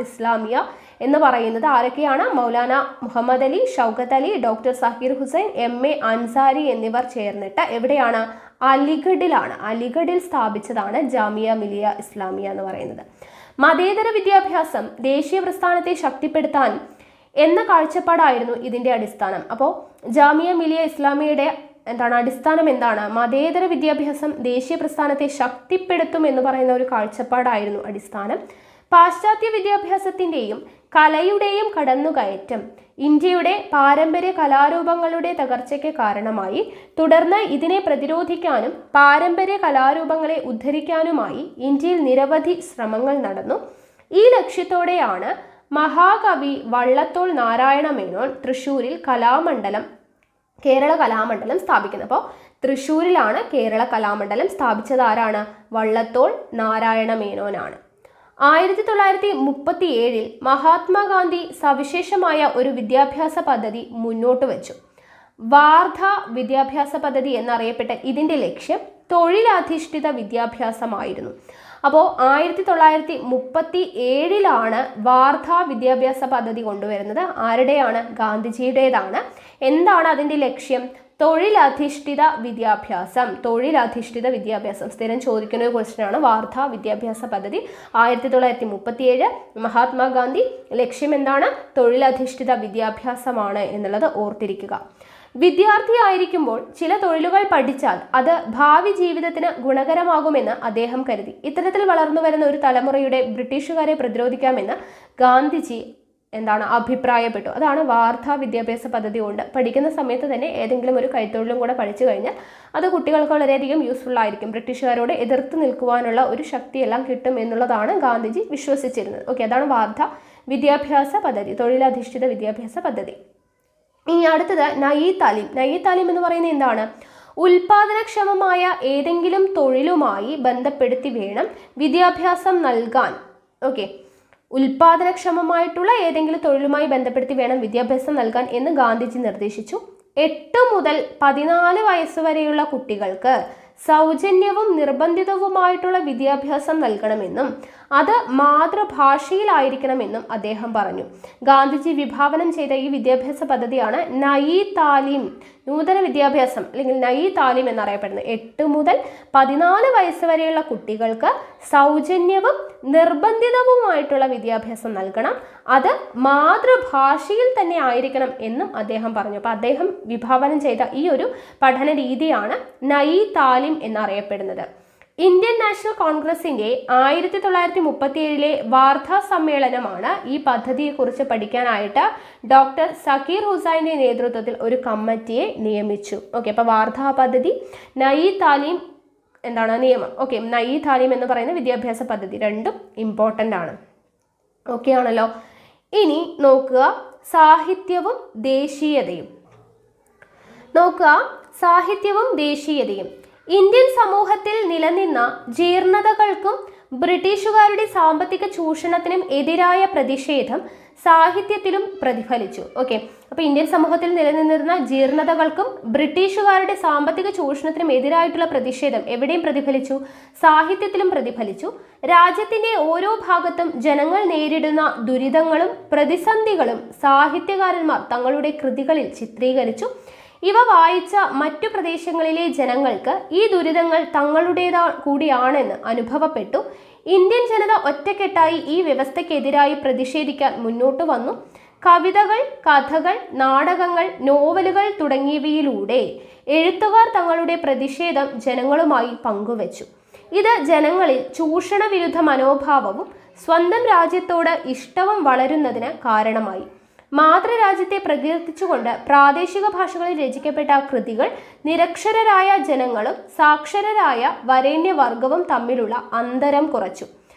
ഇസ്ലാമിയ എന്ന് പറയുന്നത്. ആരൊക്കെയാണ്? മൗലാന മുഹമ്മദ് അലി, ഷൗക്കത്ത് അലി, ഡോക്ടർ സക്കീർ ഹുസൈൻ, MA അൻസാരി എന്നിവർ ചേർന്നിട്ട് എവിടെയാണ്? അലിഗഡിൽ സ്ഥാപിച്ചതാണ് ജാമിഅ മിലിയ ഇസ്ലാമിയ എന്ന് പറയുന്നത്. മതേതര വിദ്യാഭ്യാസം ദേശീയ പ്രസ്ഥാനത്തെ ശക്തിപ്പെടുത്താൻ എന്ന കാഴ്ചപ്പാടായിരുന്നു ഇതിന്റെ അടിസ്ഥാനം. അപ്പോൾ ജാമിഅ മിലിയ ഇസ്ലാമിയയുടെ അടിസ്ഥാനം എന്താണ്? മതേതര വിദ്യാഭ്യാസം ദേശീയ പ്രസ്ഥാനത്തെ ശക്തിപ്പെടുത്തും എന്ന് പറയുന്ന ഒരു കാഴ്ചപ്പാടായിരുന്നു അടിസ്ഥാനം. പാശ്ചാത്യ വിദ്യാഭ്യാസത്തിന്റെയും കലയുടെയും കടന്നുകയറ്റം ഇന്ത്യയുടെ പാരമ്പര്യ കലാരൂപങ്ങളുടെ തകർച്ചയ്ക്ക് കാരണമായി. തുടർന്ന് ഇതിനെ പ്രതിരോധിക്കാനും പാരമ്പര്യ കലാരൂപങ്ങളെ ഉദ്ധരിക്കാനുമായി ഇന്ത്യയിൽ നിരവധി ശ്രമങ്ങൾ നടന്നു. ഈ ലക്ഷ്യത്തോടെയാണ് മഹാകവി വള്ളത്തോൾ നാരായണ മേനോൻ തൃശ്ശൂരിൽ കേരള കലാമണ്ഡലം സ്ഥാപിക്കുന്നത്. അപ്പോൾ തൃശ്ശൂരിലാണ് കേരള കലാമണ്ഡലം സ്ഥാപിച്ചത്. ആരാണ്? വള്ളത്തോൾ നാരായണ മേനോനാണ്. 1937 മഹാത്മാഗാന്ധി സവിശേഷമായ ഒരു വിദ്യാഭ്യാസ പദ്ധതി മുന്നോട്ട് വെച്ചു. വാർധ വിദ്യാഭ്യാസ പദ്ധതി എന്നറിയപ്പെട്ട ഇതിന്റെ ലക്ഷ്യം തൊഴിലധിഷ്ഠിത വിദ്യാഭ്യാസമായിരുന്നു. അപ്പോൾ 1937 വാർധ വിദ്യാഭ്യാസ പദ്ധതി കൊണ്ടുവരുന്നത്. ആരുടെയാണ്? ഗാന്ധിജിയുടേതാണ്. എന്താണ് അതിന്റെ ലക്ഷ്യം? തൊഴിലധിഷ്ഠിത വിദ്യാഭ്യാസം. സ്ഥിരം ചോദിക്കുന്ന ഒരു ക്വസ്റ്റ്യനാണ് വാർധ വിദ്യാഭ്യാസ പദ്ധതി. 1937 മഹാത്മാഗാന്ധി ലക്ഷ്യം എന്താണ്? തൊഴിലധിഷ്ഠിത വിദ്യാഭ്യാസമാണ് എന്നുള്ളത് ഓർത്തിരിക്കുക. വിദ്യാർത്ഥിയായിരിക്കുമ്പോൾ ചില തൊഴിലുകൾ പഠിച്ചാൽ അത് ഭാവി ജീവിതത്തിന് ഗുണകരമാകുമെന്ന് അദ്ദേഹം കരുതി. ഇത്തരത്തിൽ വളർന്നു വരുന്ന ഒരു തലമുറയുടെ ബ്രിട്ടീഷുകാരെ പ്രതിരോധിക്കാമെന്ന് ഗാന്ധിജി അഭിപ്രായപ്പെട്ടു. അതാണ് വാർധ വിദ്യാഭ്യാസ പദ്ധതി കൊണ്ട് പഠിക്കുന്ന സമയത്ത് തന്നെ ഏതെങ്കിലും ഒരു കൈത്തൊഴിലും കൂടെ പഠിച്ചു കഴിഞ്ഞാൽ അത് കുട്ടികൾക്ക് വളരെയധികം യൂസ്ഫുൾ ആയിരിക്കും. ബ്രിട്ടീഷുകാരോട് എതിർത്ത് നിൽക്കുവാനുള്ള ഒരു ശക്തിയെല്ലാം കിട്ടും എന്നുള്ളതാണ് ഗാന്ധിജി വിശ്വസിച്ചിരുന്നത്. ഓക്കെ, അതാണ് വാർധ വിദ്യാഭ്യാസ പദ്ധതി, തൊഴിലധിഷ്ഠിത വിദ്യാഭ്യാസ പദ്ധതി. ഇനി അടുത്തത് നയി താലീം എന്ന് പറയുന്നത് എന്താണ്? ഉൽപാദനക്ഷമമായ ഏതെങ്കിലും തൊഴിലുമായി ബന്ധപ്പെടുത്തി വേണം വിദ്യാഭ്യാസം നൽകാൻ. ഓക്കെ, ഉൽപാദനക്ഷമമായിട്ടുള്ള ഏതെങ്കിലും തൊഴിലുമായി ബന്ധപ്പെടുത്തി വേണം വിദ്യാഭ്യാസം നൽകാൻ എന്ന് ഗാന്ധിജി നിർദ്ദേശിച്ചു. 8 മുതൽ 14 വയസ്സ് വരെയുള്ള കുട്ടികൾക്ക് സൗജന്യവും നിർബന്ധിതവുമായിട്ടുള്ള വിദ്യാഭ്യാസം നൽകണമെന്നും അത് മാതൃഭാഷയിലായിരിക്കണമെന്നും അദ്ദേഹം പറഞ്ഞു. ഗാന്ധിജി വിഭാവനം ചെയ്ത ഈ വിദ്യാഭ്യാസ പദ്ധതിയാണ് നയി താലീം, നൂതന വിദ്യാഭ്യാസം അല്ലെങ്കിൽ നയി താലീം എന്നറിയപ്പെടുന്നത്. 8 മുതൽ 14 വയസ്സ് വരെയുള്ള കുട്ടികൾക്ക് സൗജന്യവും നിർബന്ധിതവുമായിട്ടുള്ള വിദ്യാഭ്യാസം നൽകണം, അത് മാതൃഭാഷയിൽ തന്നെ ആയിരിക്കണം എന്നും അദ്ദേഹം പറഞ്ഞു. അപ്പോൾ അദ്ദേഹം വിഭാവനം ചെയ്ത ഈ ഒരു പഠന രീതിയാണ് നയി താലീം എന്നറിയപ്പെടുന്നത്. ഇന്ത്യൻ നാഷണൽ കോൺഗ്രസിന്റെ 1937 വാർത്താ സമ്മേളനമാണ് ഈ പദ്ധതിയെക്കുറിച്ച് പഠിക്കാനായിട്ട് ഡോക്ടർ സക്കീർ ഹുസൈൻ്റെ നേതൃത്വത്തിൽ ഒരു കമ്മിറ്റിയെ നിയമിച്ചു. ഓക്കെ, അപ്പോൾ വാർത്താ പദ്ധതി, നയി താലീം എന്താണ് നിയമം. ഓക്കെ, നയി താലീം എന്ന് പറയുന്ന വിദ്യാഭ്യാസ പദ്ധതി രണ്ടും ഇമ്പോർട്ടൻ്റ് ആണ്. ഓക്കെ ആണല്ലോ. ഇനി നോക്കുക, സാഹിത്യവും ദേശീയതയും. നോക്കുക, സാഹിത്യവും ദേശീയതയും. ഇന്ത്യൻ സമൂഹത്തിൽ നിലനിന്ന ജീർണതകൾക്കും ബ്രിട്ടീഷുകാരുടെ സാമ്പത്തിക ചൂഷണത്തിനും എതിരായ പ്രതിഷേധം സാഹിത്യത്തിലും പ്രതിഫലിച്ചു. ഓക്കെ, അപ്പോൾ ഇന്ത്യൻ സമൂഹത്തിൽ നിലനിന്നിരുന്ന ജീർണതകൾക്കും ബ്രിട്ടീഷുകാരുടെ സാമ്പത്തിക ചൂഷണത്തിനും എതിരായിട്ടുള്ള പ്രതിഷേധം എവിടെയും പ്രതിഫലിച്ചു? സാഹിത്യത്തിലും പ്രതിഫലിച്ചു. രാജ്യത്തിന്റെ ഓരോ ഭാഗത്തും ജനങ്ങൾ നേരിടുന്ന ദുരിതങ്ങളും പ്രതിസന്ധികളും സാഹിത്യകാരന്മാർ തങ്ങളുടെ കൃതികളിൽ ചിത്രീകരിച്ചു. ഇവ വായിച്ച മറ്റു പ്രദേശങ്ങളിലെ ജനങ്ങൾക്ക് ഈ ദുരിതങ്ങൾ തങ്ങളുടേതാ കൂടിയാണെന്ന് അനുഭവപ്പെട്ടു. ഇന്ത്യൻ ജനത ഒറ്റക്കെട്ടായി ഈ വ്യവസ്ഥയ്ക്കെതിരായി പ്രതിഷേധിക്കാൻ മുന്നോട്ട് വന്നു. കവിതകൾ, കഥകൾ, നാടകങ്ങൾ, നോവലുകൾ തുടങ്ങിയവയിലൂടെ എഴുത്തുകാർ തങ്ങളുടെ പ്രതിഷേധം ജനങ്ങളുമായി പങ്കുവച്ചു. ഇത് ജനങ്ങളിൽ ചൂഷണ വിരുദ്ധ മനോഭാവവും സ്വന്തം രാജ്യത്തോട് ഇഷ്ടവും വളരുന്നതിന് കാരണമായി. മാതൃരാജ്യത്തെ പ്രകീർത്തിച്ചുകൊണ്ട് പ്രാദേശിക ഭാഷകളിൽ രചിക്കപ്പെട്ട കൃതികൾ നിരക്ഷരരായ ജനങ്ങളും സാക്ഷരരായ വരേണ്യവർഗവും തമ്മിലുള്ള അന്തരം കുറച്ചു.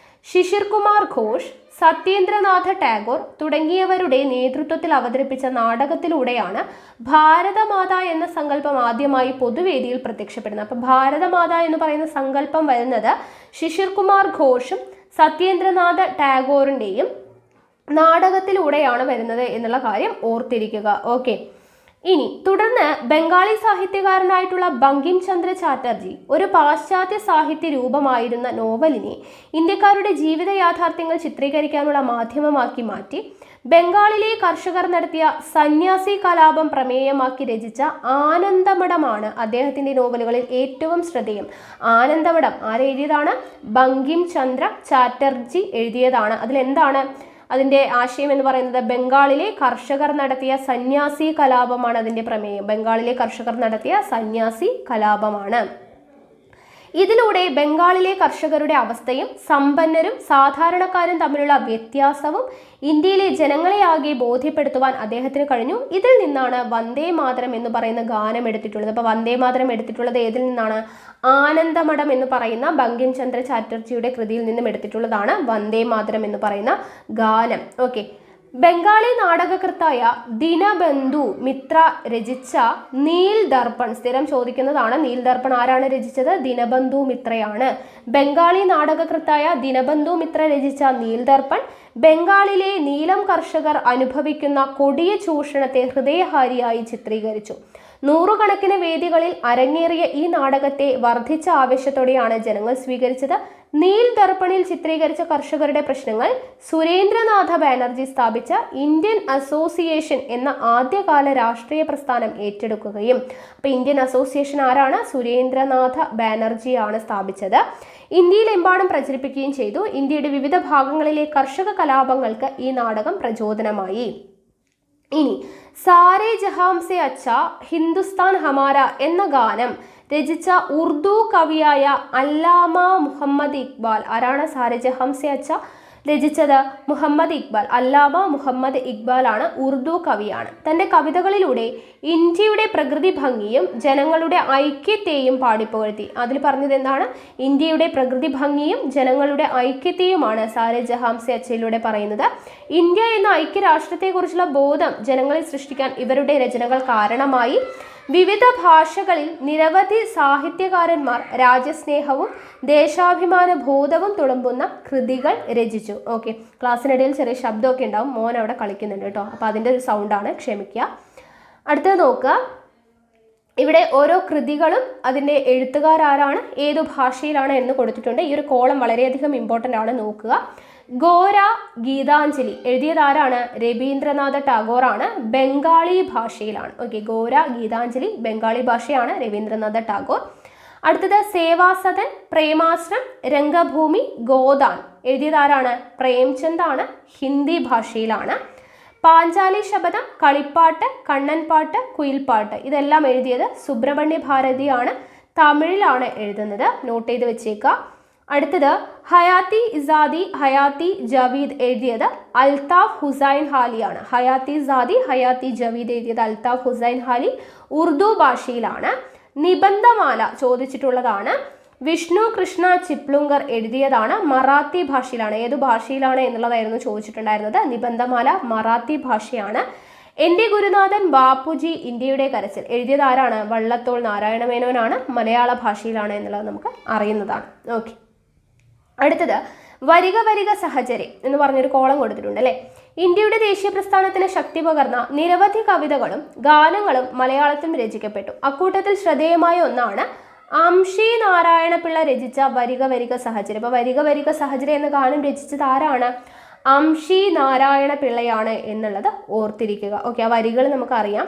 ശിശിർ കുമാർ ഘോഷ്, സത്യേന്ദ്രനാഥ ടാഗോർ തുടങ്ങിയവരുടെ നേതൃത്വത്തിൽ അവതരിപ്പിച്ച നാടകത്തിലൂടെയാണ് ഭാരതമാത എന്ന സങ്കല്പം ആദ്യമായി പൊതുവേദിയിൽ പ്രത്യക്ഷപ്പെടുന്നത്. അപ്പം ഭാരതമാത എന്ന് പറയുന്ന സങ്കല്പം വരുന്നത് ശിശിർ കുമാർ ഘോഷും സത്യേന്ദ്രനാഥ ടാഗോറിൻ്റെയും നാടകത്തിലൂടെയാണ് വരുന്നത് എന്നുള്ള കാര്യം ഓർത്തിരിക്കുക. ഓക്കെ, ഇനി തുടർന്ന് ബംഗാളി സാഹിത്യകാരനായിട്ടുള്ള ബങ്കിം ചന്ദ്ര ചാറ്റർജി ഒരു പാശ്ചാത്യ സാഹിത്യ രൂപമായിരുന്ന നോവലിനെ ഇന്ത്യക്കാരുടെ ജീവിത യാഥാർത്ഥ്യങ്ങൾ ചിത്രീകരിക്കാനുള്ള മാധ്യമമാക്കി മാറ്റി. ബംഗാളിലെ കർഷകർ നടത്തിയ സന്യാസി കലാപം പ്രമേയമാക്കി രചിച്ച ആനന്ദമഠമാണ് അദ്ദേഹത്തിന്റെ നോവലുകളിൽ ഏറ്റവും ശ്രദ്ധേയം. ആനന്ദമഠം ആരെഴുതിയതാണ്? ബങ്കിം ചന്ദ്ര ചാറ്റർജി എഴുതിയതാണ്. അതിലെന്താണ് അതിൻ്റെ ആശയം എന്ന് പറയുന്നത്? ബംഗാളിലെ കർഷകർ നടത്തിയ സന്യാസി കലാപമാണ് അതിൻ്റെ പ്രമേയം. ബംഗാളിലെ കർഷകർ നടത്തിയ സന്യാസി കലാപമാണ്. ഇതിലൂടെ ബംഗാളിലെ കർഷകരുടെ അവസ്ഥയും സമ്പന്നരും സാധാരണക്കാരും തമ്മിലുള്ള വ്യത്യാസവും ഇന്ത്യയിലെ ജനങ്ങളെ ആകെ ബോധ്യപ്പെടുത്തുവാൻ അദ്ദേഹത്തിന് കഴിഞ്ഞു. ഇതിൽ നിന്നാണ് വന്ദേ മാതരം എന്ന് പറയുന്ന ഗാനം എടുത്തിട്ടുള്ളത്. അപ്പോൾ വന്ദേ മാതരം എടുത്തിട്ടുള്ളത് ഏതിൽ നിന്നാണ്? ആനന്ദമഠം എന്ന് പറയുന്ന ബങ്കിം ചന്ദ്ര ചാറ്റർജിയുടെ കൃതിയിൽ നിന്നും എടുത്തിട്ടുള്ളതാണ് വന്ദേ മാതരം എന്ന് പറയുന്ന ഗാനം. ഓക്കെ, ബംഗാളി നാടകകൃത്തായ ദിനബന്ധു മിത്ര രചിച്ച നീൽ ദർപ്പൺ, സ്ഥിരം ചോദിക്കുന്നതാണ്. നീൽ ദർപ്പൺ ആരാണ് രചിച്ചത്? ദിനബന്ധു മിത്രയാണ്. ബംഗാളി നാടകകൃത്തായ ദിനബന്ധു മിത്ര രചിച്ച നീൽ ദർപ്പൺ ബംഗാളിലെ നീലം കർഷകർ അനുഭവിക്കുന്ന കൊടിയ ചൂഷണത്തെ ഹൃദയഹാരിയായി ചിത്രീകരിച്ചു. നൂറുകണക്കിന് വേദികളിൽ അരങ്ങേറിയ ഈ നാടകത്തെ വർദ്ധിച്ച ആവേശത്തോടെയാണ് ജനങ്ങൾ സ്വീകരിച്ചത്. നീൽ ദർപ്പണിൽ ചിത്രീകരിച്ച കർഷകരുടെ പ്രശ്നങ്ങൾ സുരേന്ദ്രനാഥ ബാനർജി സ്ഥാപിച്ച ഇന്ത്യൻ അസോസിയേഷൻ എന്ന ആദ്യകാല രാഷ്ട്രീയ പ്രസ്ഥാനം ഏറ്റെടുക്കുകയും, അപ്പോൾ ഇന്ത്യൻ അസോസിയേഷൻ ആരാണ്? സുരേന്ദ്രനാഥ ബാനർജിയാണ് സ്ഥാപിച്ചത്. ഇന്ത്യയിലെമ്പാടും പ്രചരിപ്പിക്കുകയും ചെയ്തു. ഇന്ത്യയുടെ വിവിധ ഭാഗങ്ങളിലെ കർഷക കലാപങ്ങൾക്ക് ഈ നാടകം പ്രചോദനമായി. ഇനി സാരേ ജഹാം സെ അച്ഛാ ഹിന്ദുസ്ഥാൻ ഹമാര എന്ന ഗാനം രചിച്ച ഉർദു കവിയായ അല്ലാമ മുഹമ്മദ് ഇക്ബാൽ. ആരാണ് സാരേ ജഹാം സെ അച്ഛാ രചിച്ചത്? മുഹമ്മദ് ഇക്ബാൽ. അല്ലാമ മുഹമ്മദ് ഇക്ബാൽ ആണ്, ഉർദു കവിയാണ്. തൻ്റെ കവിതകളിലൂടെ ഇന്ത്യയുടെ പ്രകൃതി ഭംഗിയും ജനങ്ങളുടെ ഐക്യത്തെയും പാടിപ്പുകഴ്ത്തി. അതിൽ പറഞ്ഞത് എന്താണ്? ഇന്ത്യയുടെ പ്രകൃതി ഭംഗിയും ജനങ്ങളുടെ ഐക്യത്തെയുമാണ് സാരേ ജഹാം സെ അച്ഛയിലൂടെ പറയുന്നത്. ഇന്ത്യ എന്ന ഐക്യരാഷ്ട്രത്തെക്കുറിച്ചുള്ള ബോധം ജനങ്ങളിൽ സൃഷ്ടിക്കാൻ ഇവരുടെ രചനകൾ കാരണമായി. വിവിധ ഭാഷകളിൽ നിരവധി സാഹിത്യകാരന്മാർ രാജ്യസ്നേഹവും ദേശാഭിമാന ബോധവും തുളുമ്പുന്ന കൃതികൾ രചിച്ചു. ഓക്കെ, ക്ലാസ്സിനിടയിൽ ചെറിയ ശബ്ദമൊക്കെ ഉണ്ടാവും, മോൻ അവിടെ കളിക്കുന്നുണ്ട് കേട്ടോ, അപ്പോൾ അതിൻ്റെ ഒരു സൗണ്ടാണ്, ക്ഷമിക്കുക. അടുത്തത് നോക്കുക, ഇവിടെ ഓരോ കൃതികളും അതിൻ്റെ എഴുത്തുകാരാരാണ്, ഏതു ഭാഷയിലാണ് എന്ന് കൊടുത്തിട്ടുണ്ട്. ഈ ഒരു കോളം വളരെയധികം ഇമ്പോർട്ടൻ്റ് ആണ്, നോക്കുക. ഗോര ഗീതാഞ്ജലി എഴുതിയത് ആരാണ്? രവീന്ദ്രനാഥ ടാഗോർ ആണ്. ബംഗാളി ഭാഷയിലാണ്. ഓക്കെ, ഗോര ഗീതാഞ്ജലി ബംഗാളി ഭാഷയാണ്, രവീന്ദ്രനാഥ ടാഗോർ. അടുത്തത് സേവാസദൻ, പ്രേമാശ്രം, രംഗഭൂമി, ഗോദാൻ എഴുതിയത് ആരാണ്? പ്രേംചന്ദ് ആണ്, ഹിന്ദി ഭാഷയിലാണ്. പാഞ്ചാലി ശബദം, കളിപ്പാട്ട്, കണ്ണൻപാട്ട്, കുയിൽപ്പാട്ട് ഇതെല്ലാം എഴുതിയത് സുബ്രഹ്മണ്യ ഭാരതിയാണ്, തമിഴിലാണ് എഴുതുന്നത്, നോട്ട് ചെയ്ത് വെച്ചേക്കുക. അടുത്തത് ഹയാത്തി ഇസാദി, ഹയാത്തി ജവീദ് എഴുതിയത് അൽതാഫ് ഹുസൈൻ ഹാലിയാണ്. ഹയാത്തി ഇസാദി, ഹയാത്തി ജവീദ് എഴുതിയത് അൽതാഫ് ഹുസൈൻ ഹാലി, ഉറുദു ഭാഷയിലാണ്. നിബന്ധമാല ചോദിച്ചിട്ടുള്ളതാണ്. വിഷ്ണു കൃഷ്ണ ചിപ്ലുങ്കർ എഴുതിയതാണ്, മറാത്തി ഭാഷയിലാണ്. ഏതു ഭാഷയിലാണ് എന്നുള്ളതായിരുന്നു ചോദിച്ചിട്ടുണ്ടായിരുന്നത്. നിബന്ധമാല മറാത്തി ഭാഷയാണ്. എൻ്റെ ഗുരുനാഥൻ ബാപ്പുജി ഇന്ത്യയുടെ കരച്ചിൽ എഴുതിയത് ആരാണ്? വള്ളത്തോൾ നാരായണ മേനോനാണ്, മലയാള ഭാഷയിലാണ് എന്നുള്ളത് നമുക്ക് അറിയുന്നതാണ്. ഓക്കെ, അടുത്തത് വരിക വരിക സഹചരി എന്ന് പറഞ്ഞൊരു കോളം കൊടുത്തിട്ടുണ്ട് അല്ലേ. ഇന്ത്യയുടെ ദേശീയ പ്രസ്ഥാനത്തിന് ശക്തി പകർന്ന നിരവധി കവിതകളും ഗാനങ്ങളും മലയാളത്തിലും രചിക്കപ്പെട്ടു. അക്കൂട്ടത്തിൽ ശ്രദ്ധേയമായ ഒന്നാണ് അംഷി നാരായണ പിള്ള രചിച്ച വരിക വരിക സഹചരി. അപ്പൊ വരിക വരിക സഹചരി എന്ന ഗാനം രചിച്ചത് ആരാണ്? അംഷി നാരായണ പിള്ളയാണ് എന്നുള്ളത് ഓർത്തിരിക്കുക. ഓക്കെ, ആ വരികൾ നമുക്കറിയാം.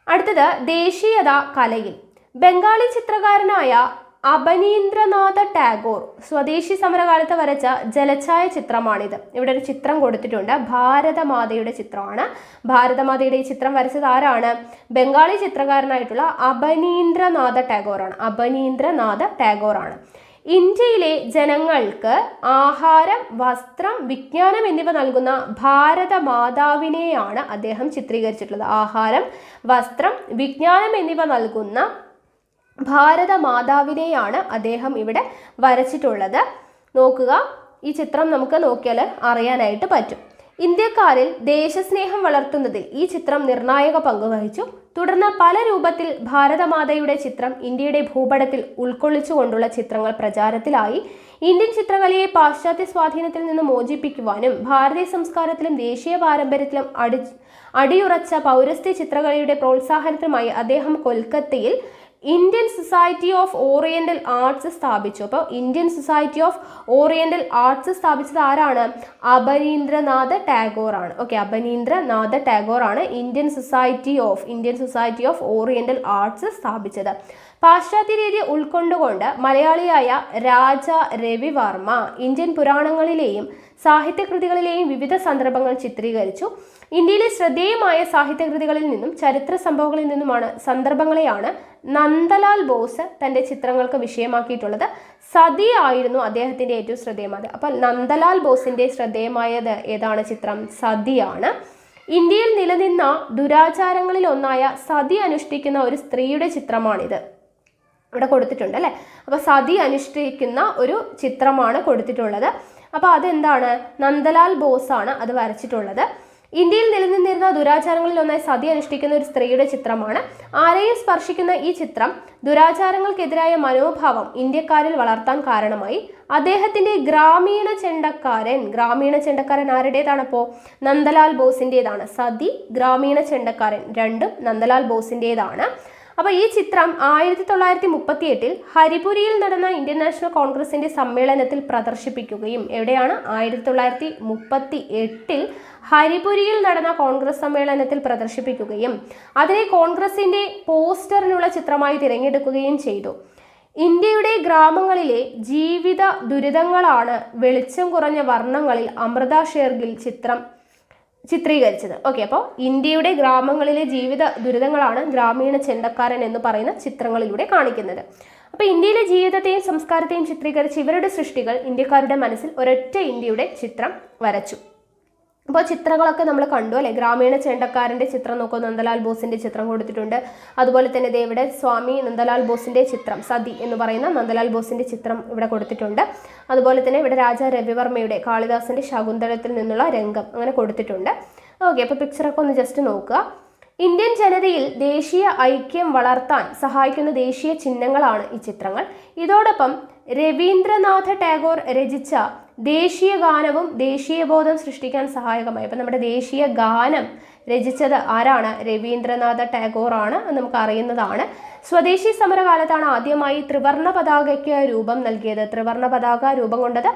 അടുത്തത് ദേശീയത കലയിൽ ബംഗാളി ചിത്രകാരനായ അബനീന്ദ്രനാഥ ടാഗോർ സ്വദേശി സമരകാലത്ത് വരച്ച ജലഛായ ചിത്രമാണിത്. ഇവിടെ ഒരു ചിത്രം കൊടുത്തിട്ടുണ്ട്, ഭാരതമാതയുടെ ചിത്രമാണ്. ഭാരതമാതയുടെ ഈ ചിത്രം വരച്ചത് ആരാണ്? ബംഗാളി ചിത്രകാരനായിട്ടുള്ള അബനീന്ദ്രനാഥ ടാഗോറാണ്. അബനീന്ദ്രനാഥ ടാഗോറാണ്. ഇന്ത്യയിലെ ജനങ്ങൾക്ക് ആഹാരം, വസ്ത്രം, വിജ്ഞാനം എന്നിവ നൽകുന്ന ഭാരതമാതാവിനെയാണ് അദ്ദേഹം ചിത്രീകരിച്ചിട്ടുള്ളത്. ആഹാരം, വസ്ത്രം, വിജ്ഞാനം എന്നിവ നൽകുന്ന ഭാരതമാതാവിനെയാണ് അദ്ദേഹം ഇവിടെ വരച്ചിട്ടുള്ളത്. നോക്കുക, ഈ ചിത്രം നമുക്ക് നോക്കിയാൽ അറിയാനായിട്ട് പറ്റും. ഇന്ത്യക്കാരിൽ ദേശസ്നേഹം വളർത്തുന്നതിൽ ഈ ചിത്രം നിർണായക പങ്ക് വഹിച്ചു. തുടർന്ന് പല രൂപത്തിൽ ഭാരതമാതയുടെ ചിത്രം ഇന്ത്യയുടെ ഭൂപടത്തിൽ ഉൾക്കൊള്ളിച്ചുകൊണ്ടുള്ള ചിത്രങ്ങൾ പ്രചാരത്തിലായി. ഇന്ത്യൻ ചിത്രകലയെ പാശ്ചാത്യ സ്വാധീനത്തിൽ നിന്ന് മോചിപ്പിക്കുവാനും ഭാരതീയ സംസ്കാരത്തിലും ദേശീയ പാരമ്പര്യത്തിലും അടിയുറച്ച പൗരസ്ത്യ ചിത്രകലയുടെ പ്രോത്സാഹനത്തിനുമായി അദ്ദേഹം കൊൽക്കത്തയിൽ Indian society of oriental arts സ്ഥാപിച്ചു. അപ്പോൾ Indian society of oriental arts സ്ഥാപിച്ചത് ആരാണ്? അബനീന്ദ്രനാഥ ടാഗോർ ആണ്. ഓക്കെ, അബനീന്ദ്രനാഥ ടാഗോർ ആണ് Indian society of oriental arts സ്ഥാപിച്ചത്. പാശ്ചാത്യ രീതി ഉൾക്കൊണ്ടുകൊണ്ട് മലയാളിയായ രാജ രവിവർമ്മ ഇന്ത്യൻ പുരാണങ്ങളിലെയും സാഹിത്യകൃതികളിലെയും വിവിധ സന്ദർഭങ്ങൾ ചിത്രീകരിച്ചു. ഇന്ത്യയിലെ ശ്രദ്ധേയമായ സാഹിത്യകൃതികളിൽ നിന്നും ചരിത്ര സംഭവങ്ങളിൽ നിന്നുമാണ് സന്ദർഭങ്ങളെയാണ് നന്ദലാൽ ബോസ് തൻ്റെ ചിത്രങ്ങൾക്ക് വിഷയമാക്കിയിട്ടുള്ളത്. സതി ആയിരുന്നു അദ്ദേഹത്തിൻ്റെ ഏറ്റവും ശ്രദ്ധേയമായത്. അപ്പോൾ നന്ദലാൽ ബോസിൻ്റെ ശ്രദ്ധേയമായത് ഏതാണ് ചിത്രം? സതിയാണ്. ഇന്ത്യയിൽ നിലനിന്ന ദുരാചാരങ്ങളിൽ ഒന്നായ സതി അനുഷ്ഠിക്കുന്ന ഒരു സ്ത്രീയുടെ ചിത്രമാണിത്. ഇവിടെ കൊടുത്തിട്ടുണ്ട് അല്ലേ. അപ്പോൾ സതി അനുഷ്ഠിക്കുന്ന ഒരു ചിത്രമാണ് കൊടുത്തിട്ടുള്ളത്. അപ്പോൾ അതെന്താണ്? നന്ദലാൽ ബോസ് ആണ് അത് വരച്ചിട്ടുള്ളത്. ഇന്ത്യയിൽ നിലനിന്നിരുന്ന ദുരാചാരങ്ങളിൽ ഒന്നായി സതി അനുഷ്ഠിക്കുന്ന ഒരു സ്ത്രീയുടെ ചിത്രമാണ്. ആരെയും സ്പർശിക്കുന്ന ഈ ചിത്രം ദുരാചാരങ്ങൾക്കെതിരായ മനോഭാവം ഇന്ത്യക്കാരിൽ വളർത്താൻ കാരണമായി. അദ്ദേഹത്തിന്റെ ഗ്രാമീണ ചെണ്ടക്കാരൻ ആരുടേതാണപ്പോൾ? നന്ദലാൽ ബോസിൻ്റെതാണ്. സതി, ഗ്രാമീണ ചെണ്ടക്കാരൻ രണ്ടും നന്ദലാൽ ബോസിൻ്റെതാണ്. അപ്പോൾ ഈ ചിത്രം 1938 ഹരിപുരിയിൽ നടന്ന ഇന്ത്യൻ നാഷണൽ കോൺഗ്രസിന്റെ സമ്മേളനത്തിൽ പ്രദർശിപ്പിക്കുകയും, എവിടെയാണ്? 1938 ഹരിപുരിയിൽ നടന്ന കോൺഗ്രസ് സമ്മേളനത്തിൽ പ്രദർശിപ്പിക്കുകയും അതിനെ കോൺഗ്രസിന്റെ പോസ്റ്ററിനുള്ള ചിത്രമായി തിരഞ്ഞെടുക്കുകയും ചെയ്തു. ഇന്ത്യയുടെ ഗ്രാമങ്ങളിലെ ജീവിത ദുരിതങ്ങളാണ് വെളിച്ചം കുറഞ്ഞ വർണ്ണങ്ങളിൽ അമൃത ഷേർഗിൽ ചിത്രീകരിച്ചത്. ഓക്കെ, അപ്പോൾ ഇന്ത്യയുടെ ഗ്രാമങ്ങളിലെ ജീവിത ദുരിതങ്ങളാണ് ഗ്രാമീണ ചെണ്ടക്കാരൻ എന്ന് പറയുന്ന ചിത്രങ്ങളിലൂടെ കാണിക്കുന്നത്. അപ്പോൾ ഇന്ത്യയിലെ ജീവിതത്തെയും സംസ്കാരത്തെയും ചിത്രീകരിച്ച് ഇവരുടെ സൃഷ്ടികൾ ഇന്ത്യക്കാരുടെ മനസ്സിൽ ഒരൊറ്റ ഇന്ത്യയുടെ ചിത്രം വരച്ചു. അപ്പോൾ ചിത്രങ്ങളൊക്കെ നമ്മൾ കണ്ടു അല്ലേ. ഗ്രാമീണ ചെണ്ടക്കാരൻ്റെ ചിത്രം നോക്കൂ, നന്ദലാൽ ബോസിൻ്റെ ചിത്രം കൊടുത്തിട്ടുണ്ട്. അതുപോലെ തന്നെ ഇവിടെ സ്വാമി നന്ദലാൽ ബോസിൻ്റെ ചിത്രം, സതി എന്ന് പറയുന്ന നന്ദലാൽ ബോസിൻ്റെ ചിത്രം ഇവിടെ കൊടുത്തിട്ടുണ്ട്. അതുപോലെ തന്നെ ഇവിടെ രാജ രവിവർമ്മയുടെ കാളിദാസൻ്റെ ശകുന്തളത്തിൽ നിന്നുള്ള രംഗം അങ്ങനെ കൊടുത്തിട്ടുണ്ട്. ഓക്കെ, അപ്പോൾ പിക്ചറൊക്കെ ഒന്ന് ജസ്റ്റ് നോക്കുക. ഇന്ത്യൻ ജനതയിൽ ദേശീയ ഐക്യം വളർത്താൻ സഹായിക്കുന്ന ദേശീയ ചിഹ്നങ്ങളാണ് ഈ ചിത്രങ്ങൾ. ഇതോടൊപ്പം രവീന്ദ്രനാഥ ടാഗോർ രചിച്ച ദേശീയ ഗാനവും ദേശീയബോധം സൃഷ്ടിക്കാൻ സഹായകമായി. അപ്പം നമ്മുടെ ദേശീയ ഗാനം രചിച്ചത് ആരാണ്? രവീന്ദ്രനാഥ ടാഗോർ ആണ്, നമുക്ക് അറിയുന്നതാണ്. സ്വദേശി സമരകാലത്താണ് ആദ്യമായി ത്രിവർണ പതാകയ്ക്ക് രൂപം നൽകിയത്. ത്രിവർണ പതാക രൂപം കൊണ്ടത്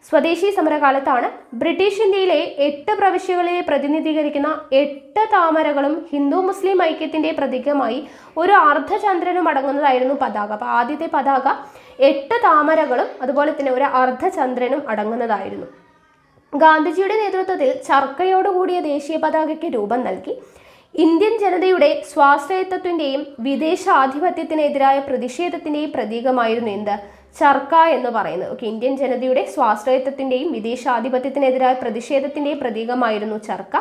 സ്വദേശി സമരകാലത്താണ്. ബ്രിട്ടീഷ് ഇന്ത്യയിലെ 8 പ്രവിശ്യകളെ പ്രതിനിധീകരിക്കുന്ന 8 താമരകളും ഹിന്ദു മുസ്ലിം ഐക്യത്തിന്റെ പ്രതീകമായി ഒരു അർദ്ധചന്ദ്രനും അടങ്ങുന്നതായിരുന്നു പതാക. അപ്പൊ ആദ്യത്തെ പതാക 8 താമരകളും അതുപോലെ തന്നെ ഒരു അർദ്ധചന്ദ്രനും അടങ്ങുന്നതായിരുന്നു. ഗാന്ധിജിയുടെ നേതൃത്വത്തിൽ ചർക്കയോടുകൂടിയ ദേശീയ പതാകയ്ക്ക് രൂപം നൽകി. ഇന്ത്യൻ ജനതയുടെ സ്വാശ്രയത്വത്തിന്റെയും വിദേശാധിപത്യത്തിനെതിരായ പ്രതിഷേധത്തിന്റെയും പ്രതീകമായിരുന്നു എന്ത്? ചർക്ക എന്ന് പറയുന്നത്. ഓക്കെ, ഇന്ത്യൻ ജനതയുടെ സ്വാശ്രയത്വത്തിന്റെയും വിദേശാധിപത്യത്തിനെതിരായ പ്രതിഷേധത്തിന്റെയും പ്രതീകമായിരുന്നു ചർക്ക.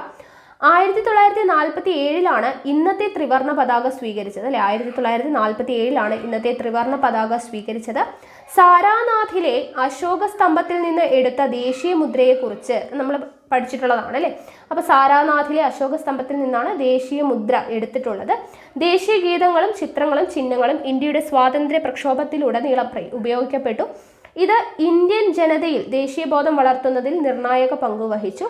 1947 ഇന്നത്തെ ത്രിവർണ പതാക സ്വീകരിച്ചത് അല്ലെ. 1947 ഇന്നത്തെ ത്രിവർണ പതാക സ്വീകരിച്ചത്. സാരാനാഥിലെ അശോക സ്തംഭത്തിൽ നിന്ന് എടുത്ത ദേശീയ മുദ്രയെ കുറിച്ച് നമ്മൾ പഠിച്ചിട്ടുള്ളതാണ് അല്ലെ. അപ്പൊ സാരാനാഥിലെ അശോക സ്തംഭത്തിൽ നിന്നാണ് ദേശീയ മുദ്ര എടുത്തിട്ടുള്ളത്. ദേശീയ ഗീതങ്ങളും ചിത്രങ്ങളും ചിഹ്നങ്ങളും ഇന്ത്യയുടെ സ്വാതന്ത്ര്യ പ്രക്ഷോഭത്തിലുടനീളം ഉപയോഗിക്കപ്പെട്ടു. ഇത് ഇന്ത്യൻ ജനതയിൽ ദേശീയബോധം വളർത്തുന്നതിൽ നിർണായക പങ്കുവഹിച്ചു.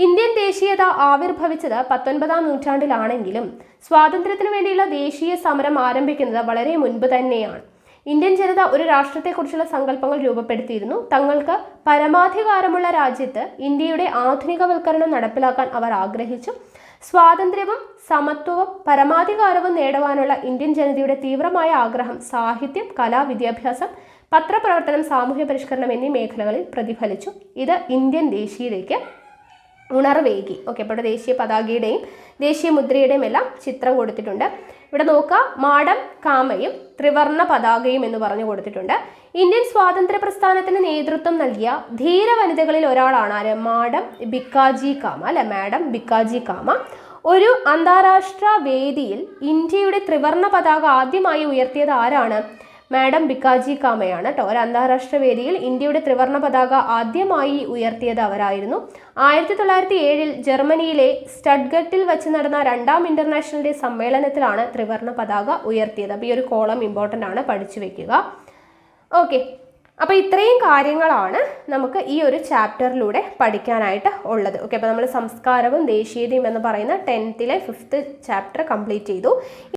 ഇന്ത്യൻ ദേശീയത ആവിർഭവിച്ചത് 19-ാം നൂറ്റാണ്ടിലാണെങ്കിലും സ്വാതന്ത്ര്യത്തിന് വേണ്ടിയുള്ള ദേശീയ സമരം ആരംഭിക്കുന്നത് വളരെ മുൻപ് തന്നെയാണ്. ഇന്ത്യൻ ജനത ഒരു രാഷ്ട്രത്തെക്കുറിച്ചുള്ള സങ്കല്പങ്ങൾ രൂപപ്പെടുത്തിയിരുന്നു. തങ്ങൾക്ക് പരമാധികാരമുള്ള രാജ്യത്ത് ഇന്ത്യയുടെ ആധുനികവൽക്കരണം നടപ്പിലാക്കാൻ അവർ ആഗ്രഹിച്ചു. സ്വാതന്ത്ര്യവും സമത്വവും പരമാധികാരവും നേടുവാനുള്ള ഇന്ത്യൻ ജനതയുടെ തീവ്രമായ ആഗ്രഹം സാഹിത്യം, കല, വിദ്യാഭ്യാസം, പത്രപ്രവർത്തനം, സാമൂഹ്യ പരിഷ്കരണം എന്നീ മേഖലകളിൽ പ്രതിഫലിച്ചു. ഇത് ഇന്ത്യൻ ദേശീയതയ്ക്ക് ഉണർവേകി. ഓക്കെ, അപ്പോൾ ഇവിടെ ദേശീയ പതാകയുടെയും ദേശീയ മുദ്രയുടെയും എല്ലാം ചിത്രം കൊടുത്തിട്ടുണ്ട്. ഇവിടെ നോക്കുക, മാഡം കാമയും ത്രിവർണ പതാകയും എന്ന് പറഞ്ഞു കൊടുത്തിട്ടുണ്ട്. ഇന്ത്യൻ സ്വാതന്ത്ര്യ പ്രസ്ഥാനത്തിന് നേതൃത്വം നൽകിയ ധീര വനിതകളിൽ ഒരാളാണ് ആര്? മാഡം ഭിക്കാജി കാമ അല്ലെ. മാഡം ഭിക്കാജി കാമ ഒരു അന്താരാഷ്ട്ര വേദിയിൽ ഇന്ത്യയുടെ ത്രിവർണ പതാക ആദ്യമായി ഉയർത്തിയത് ആരാണ്? മാഡം ഭിക്കാജി കാമയാണ് കേട്ടോ. ഒരു അന്താരാഷ്ട്ര വേദിയിൽ ഇന്ത്യയുടെ ത്രിവർണ പതാക ആദ്യമായി ഉയർത്തിയത് അവരായിരുന്നു. 1907 ജർമ്മനിയിലെ സ്റ്റഡ്ഗട്ടിൽ വെച്ച് നടന്ന 2ാം ഇന്റർനാഷണൽ ഡേ സമ്മേളനത്തിലാണ് ത്രിവർണ പതാക ഉയർത്തിയത്. അപ്പോൾ ഈ ഒരു കോളം ഇമ്പോർട്ടൻ്റ് ആണ്, പഠിച്ചു വെക്കുക. ഓക്കെ, അപ്പോൾ ഇത്രയും കാര്യങ്ങളാണ് നമുക്ക് ഈ ഒരു ചാപ്റ്ററിലൂടെ പഠിക്കാനായിട്ട് ഉള്ളത്. ഓക്കെ, അപ്പോൾ നമ്മൾ സംസ്കാരവും ദേശീയതയും എന്ന് പറയുന്ന 10th 5th ചാപ്റ്റർ കംപ്ലീറ്റ് ചെയ്തു.